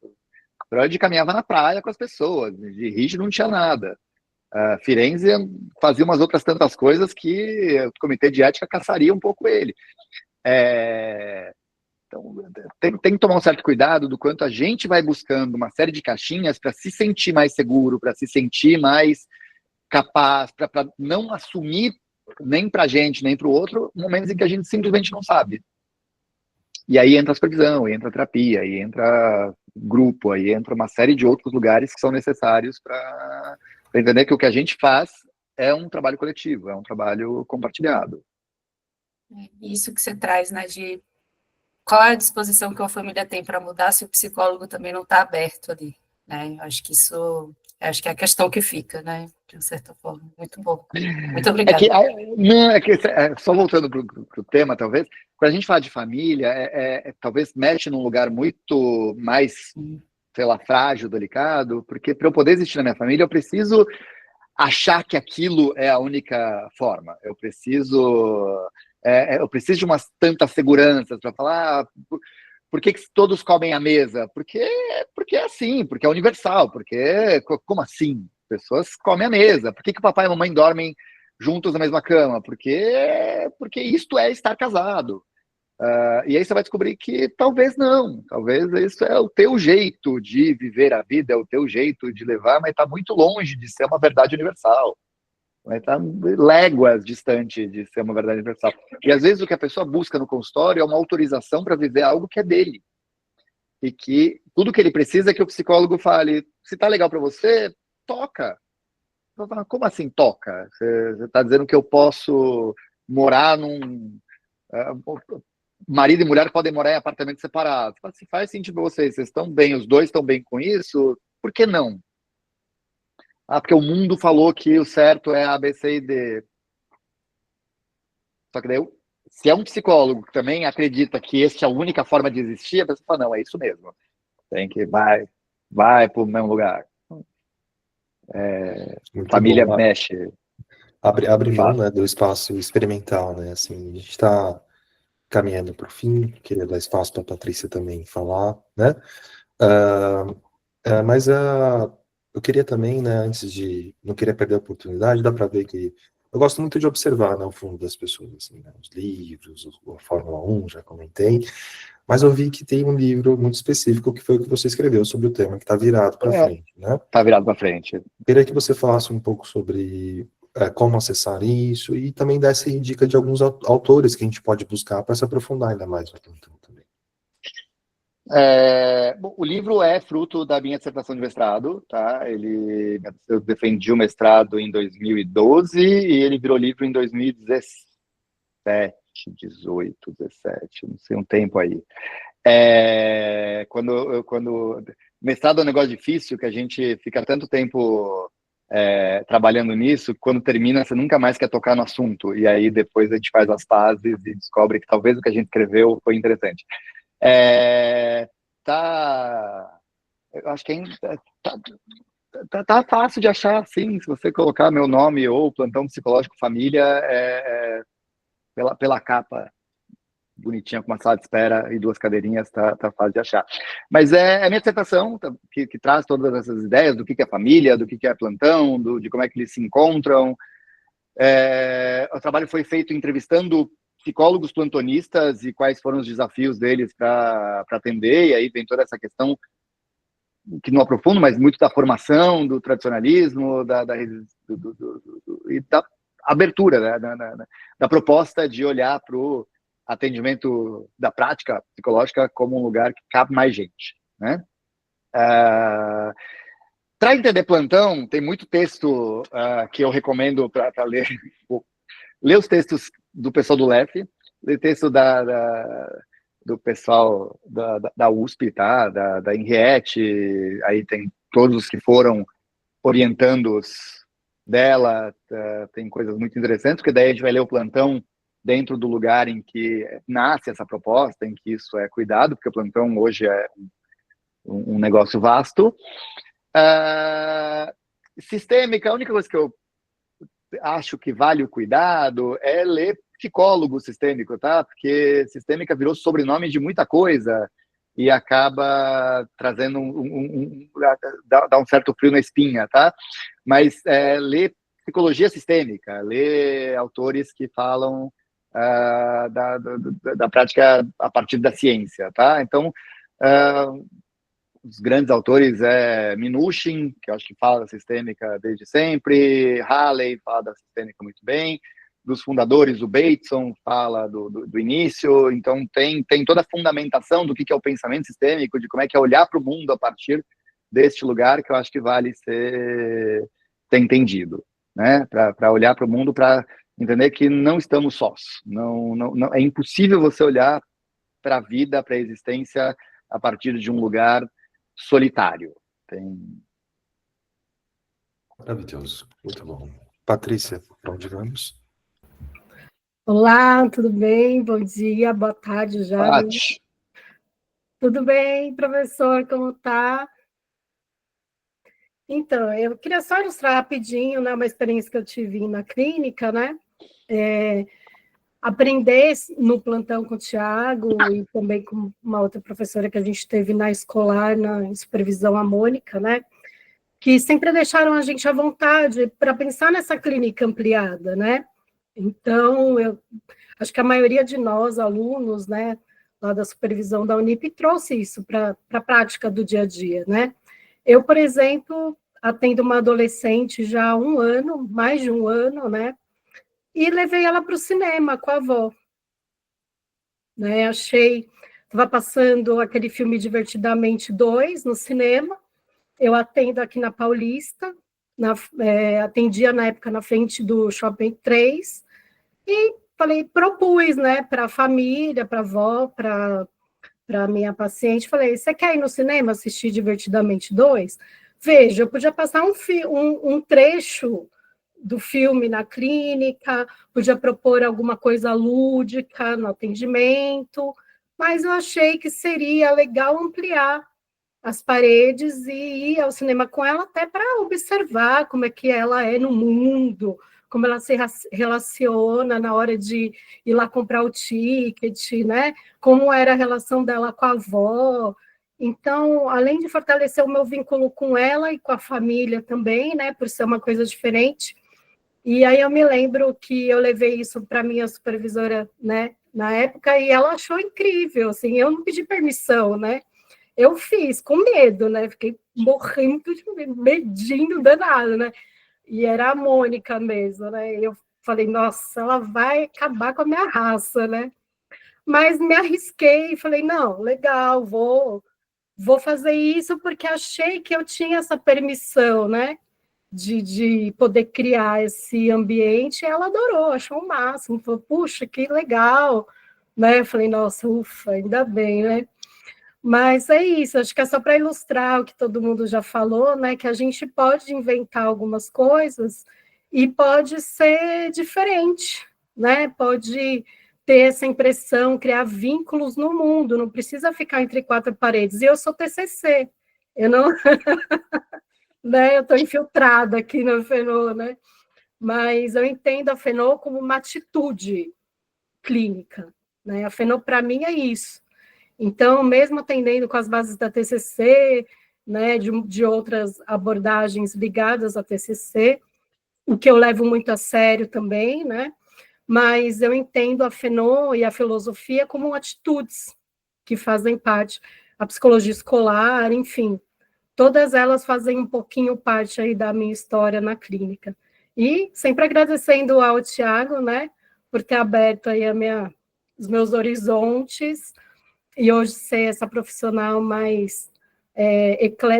Freud caminhava na praia com as pessoas, de rígido não tinha nada. Firenze fazia umas outras tantas coisas que o comitê de ética caçaria um pouco ele. Então, tem que tomar um certo cuidado do quanto a gente vai buscando uma série de caixinhas para se sentir mais seguro, para se sentir mais capaz, para não assumir nem para a gente, nem para o outro, momentos em que a gente simplesmente não sabe. E aí entra a supervisão, aí entra a terapia, aí entra grupo, aí entra uma série de outros lugares que são necessários para entender que o que a gente faz é um trabalho coletivo, é um trabalho compartilhado. Isso que você traz, né, de qual é a disposição que a família tem para mudar se o psicólogo também não está aberto ali, né? Acho que é a questão que fica, né, de uma certa forma. Muito bom. Muito obrigada. Só voltando para o tema, talvez, quando a gente fala de família, talvez mexe num lugar muito mais, sei lá, frágil, delicado, porque para eu poder existir na minha família, eu preciso achar que aquilo é a única forma. Eu preciso de umas tantas seguranças para falar, por que todos comem à mesa? Porque é assim, porque é universal, como assim? Pessoas comem à mesa. Por que o papai e a mamãe dormem juntos na mesma cama? Porque isto é estar casado. E aí você vai descobrir que talvez não, talvez isso é o teu jeito de viver a vida, é o teu jeito de levar, mas está muito longe de ser uma verdade universal. Vai estar léguas distante de ser uma verdade universal. E às vezes o que a pessoa busca no consultório é uma autorização para viver algo que é dele. E que tudo que ele precisa é que o psicólogo fale, se tá legal para você, toca. Como assim toca? Você está dizendo que eu posso morar num... marido e mulher podem morar em apartamentos separados. Se faz sentido para vocês estão bem, os dois estão bem com isso, por que não? Porque o mundo falou que o certo é A, B, C e D. Só que daí, se é um psicólogo que também acredita que essa é a única forma de existir, a pessoa fala, não, é isso mesmo. Tem que vai para o mesmo lugar. Família bom. mexe. Abre mão, né, do espaço experimental, né? Assim, a gente está caminhando para o fim, queria dar espaço para a Patrícia também falar, né? Mas eu queria também, né, antes de... Não queria perder a oportunidade, dá para ver que eu gosto muito de observar, né, o fundo das pessoas, assim, né, os livros, a Fórmula 1, já comentei, mas eu vi que tem um livro muito específico, que foi o que você escreveu sobre o tema, que está virado para frente, né? Está virado para frente. Queria que você falasse um pouco sobre como acessar isso e também desse dica de alguns autores que a gente pode buscar para se aprofundar ainda mais no Plantão também. Bom, o livro é fruto da minha dissertação de mestrado, tá? Eu defendi o mestrado em 2012 e ele virou livro em 2017, 18, 17, não sei, um tempo aí. Quando mestrado é um negócio difícil, que a gente fica tanto tempo trabalhando nisso, quando termina, você nunca mais quer tocar no assunto, e aí depois a gente faz as pazes e descobre que talvez o que a gente escreveu foi interessante. Eu acho que ainda tá fácil de achar, sim, se você colocar meu nome ou Plantão Psicológico Família, pela capa bonitinha, com uma sala de espera e 2 cadeirinhas, tá fácil de achar. Mas é a minha dissertação que traz todas essas ideias do que é família, do que é plantão, de como é que eles se encontram. O trabalho foi feito entrevistando psicólogos plantonistas e quais foram os desafios deles para atender, e aí vem toda essa questão que não aprofundo, mas muito da formação, do tradicionalismo, e da abertura, né, da proposta de olhar para o atendimento da prática psicológica como um lugar que cabe mais gente, né? Para entender plantão, tem muito texto que eu recomendo para ler. Ler os do pessoal do LEF, ler texto do pessoal da USP, tá? Da Henriette, aí tem todos os que foram orientandos dela, tem coisas muito interessantes, porque daí a gente vai ler o plantão dentro do lugar em que nasce essa proposta, em que isso é cuidado, porque o plantão hoje é um negócio vasto. Sistêmica, a única coisa que eu acho que vale o cuidado é ler psicólogo sistêmico, tá? Porque sistêmica virou sobrenome de muita coisa e acaba trazendo dá um certo frio na espinha, tá? Mas ler psicologia sistêmica, ler autores que falam da prática a partir da ciência, tá? Então, os grandes autores Minuchin, que eu acho que fala da sistêmica desde sempre, Halley fala da sistêmica muito bem, dos fundadores, o Bateson fala do início, então tem toda a fundamentação do que é o pensamento sistêmico, de como é que é olhar para o mundo a partir deste lugar, que eu acho que vale ter entendido, né? Para olhar para o mundo, para entender que não estamos sós, não, é impossível você olhar para a vida, para a existência a partir de um lugar solitário. Maravilhoso, muito bom. Patrícia, para onde vamos? Olá, tudo bem? Bom dia, boa tarde já. Paty. Tudo bem, professor, como tá? Então, eu queria só ilustrar rapidinho, né, uma experiência que eu tive na clínica, né? Aprender no plantão com o Tiago e também com uma outra professora que a gente teve na escolar, em supervisão, a Mônica, né? Que sempre deixaram a gente à vontade para pensar nessa clínica ampliada, né? Então, eu acho que a maioria de nós, alunos, né, lá da supervisão da Unip, trouxe isso para a prática do dia a dia, né? Eu, por exemplo, atendo uma adolescente já há um ano, mais de um ano, né? E levei ela para o cinema com a avó. Né? Estava passando aquele filme Divertidamente 2 no cinema, eu atendo aqui na Paulista, atendia na época na frente do Shopping 3, e propus, né, para a família, para a avó, para a minha paciente, falei, você quer ir no cinema assistir Divertidamente 2? Veja, eu podia passar um trecho do filme na clínica, podia propor alguma coisa lúdica no atendimento, mas eu achei que seria legal ampliar as paredes e ir ao cinema com ela até para observar como é que ela é no mundo, como ela se relaciona na hora de ir lá comprar o ticket, né? Como era a relação dela com a avó. Então, além de fortalecer o meu vínculo com ela e com a família também, né? Por ser uma coisa diferente. E aí eu me lembro que eu levei isso para minha supervisora, né? Na época, e ela achou incrível, assim, eu não pedi permissão, né? Eu fiz com medo, né? Fiquei morrendo de medinho danado, né? E era a Mônica mesmo, né? Eu falei, nossa, ela vai acabar com a minha raça, né? Mas me arrisquei e falei, não, legal, vou fazer isso porque achei que eu tinha essa permissão, né? De poder criar esse ambiente. E ela adorou, achou o máximo. Falou, puxa, que legal, né? Eu falei, nossa, ufa, ainda bem, né? Mas é isso, acho que é só para ilustrar o que todo mundo já falou, né? Que a gente pode inventar algumas coisas e pode ser diferente, né? Pode ter essa impressão, criar vínculos no mundo, não precisa ficar entre quatro paredes. E eu sou TCC, eu não, né? Eu estou infiltrada aqui no Fenô, né? Mas eu entendo a Fenô como uma atitude clínica, né? A Fenô para mim é isso. Então, mesmo atendendo com as bases da TCC, né, de outras abordagens ligadas à TCC, o que eu levo muito a sério também, né, mas eu entendo a Fenô e a filosofia como atitudes que fazem parte, a psicologia escolar, enfim, todas elas fazem um pouquinho parte aí da minha história na clínica. E sempre agradecendo ao Tiago, né, por ter aberto aí os meus horizontes, e hoje ser essa profissional mais,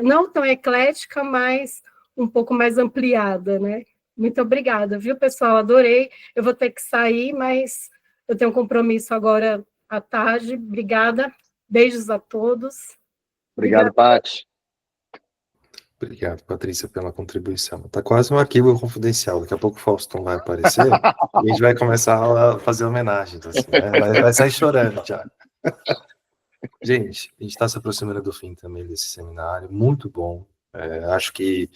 não tão eclética, mas um pouco mais ampliada, né? Muito obrigada, viu, pessoal? Adorei. Eu vou ter que sair, mas eu tenho um compromisso agora à tarde. Obrigada. Beijos a todos. Obrigado, Paty. Obrigado, Patrícia, pela contribuição. Está quase um arquivo confidencial. Daqui a pouco o Faustão vai aparecer e a gente vai começar a fazer homenagens. Assim, né? Vai sair chorando, Thiago. Gente, a gente está se aproximando do fim também desse seminário. Muito bom. Acho que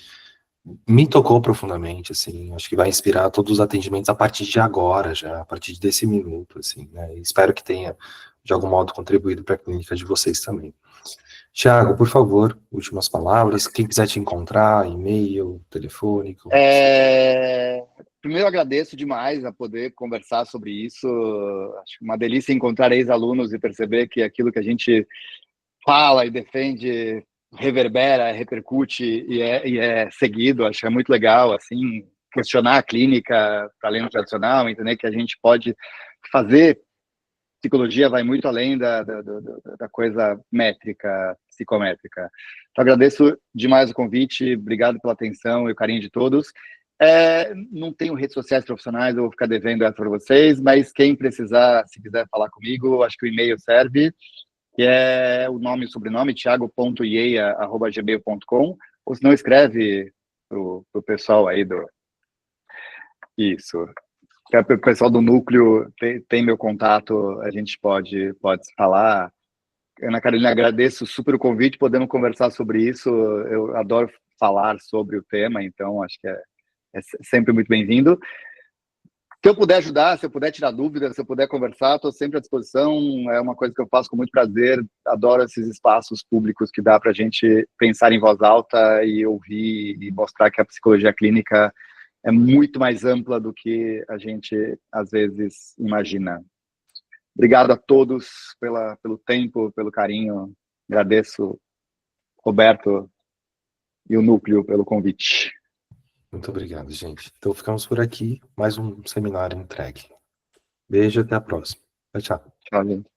me tocou profundamente, assim. Acho que vai inspirar todos os atendimentos a partir de agora, já, a partir desse minuto, assim, né? E espero que tenha, de algum modo, contribuído para a clínica de vocês também. Tiago, por favor, últimas palavras. Quem quiser te encontrar, e-mail, telefônico. Primeiro, agradeço demais a poder conversar sobre isso. Acho uma delícia encontrar ex-alunos e perceber que aquilo que a gente fala e defende reverbera, repercute e é seguido. Acho que é muito legal, assim, questionar a clínica para além do tradicional, entender que a gente pode fazer. Psicologia vai muito além da coisa métrica, psicométrica. Então, agradeço demais o convite, obrigado pela atenção e o carinho de todos. Não tenho redes sociais profissionais, eu vou ficar devendo essa para vocês, mas quem precisar, se quiser falar comigo, acho que o e-mail serve, que é o nome e sobrenome, thiago.ieia@gmail.com, ou se não, escreve pro pessoal aí do... Isso. O pessoal do núcleo tem meu contato, a gente pode se falar. Ana Carolina, agradeço super o convite, podemos conversar sobre isso. Eu adoro falar sobre o tema, então acho que é sempre muito bem-vindo. Se eu puder ajudar, se eu puder tirar dúvidas, se eu puder conversar, estou sempre à disposição. É uma coisa que eu faço com muito prazer. Adoro esses espaços públicos que dá para a gente pensar em voz alta e ouvir e mostrar que a psicologia clínica é muito mais ampla do que a gente, às vezes, imagina. Obrigado a todos pelo tempo, pelo carinho. Agradeço, Roberto e o Núcleo, pelo convite. Muito obrigado, gente. Então, ficamos por aqui. Mais um seminário entregue. Beijo e até a próxima. Tchau, tchau. Tchau, gente.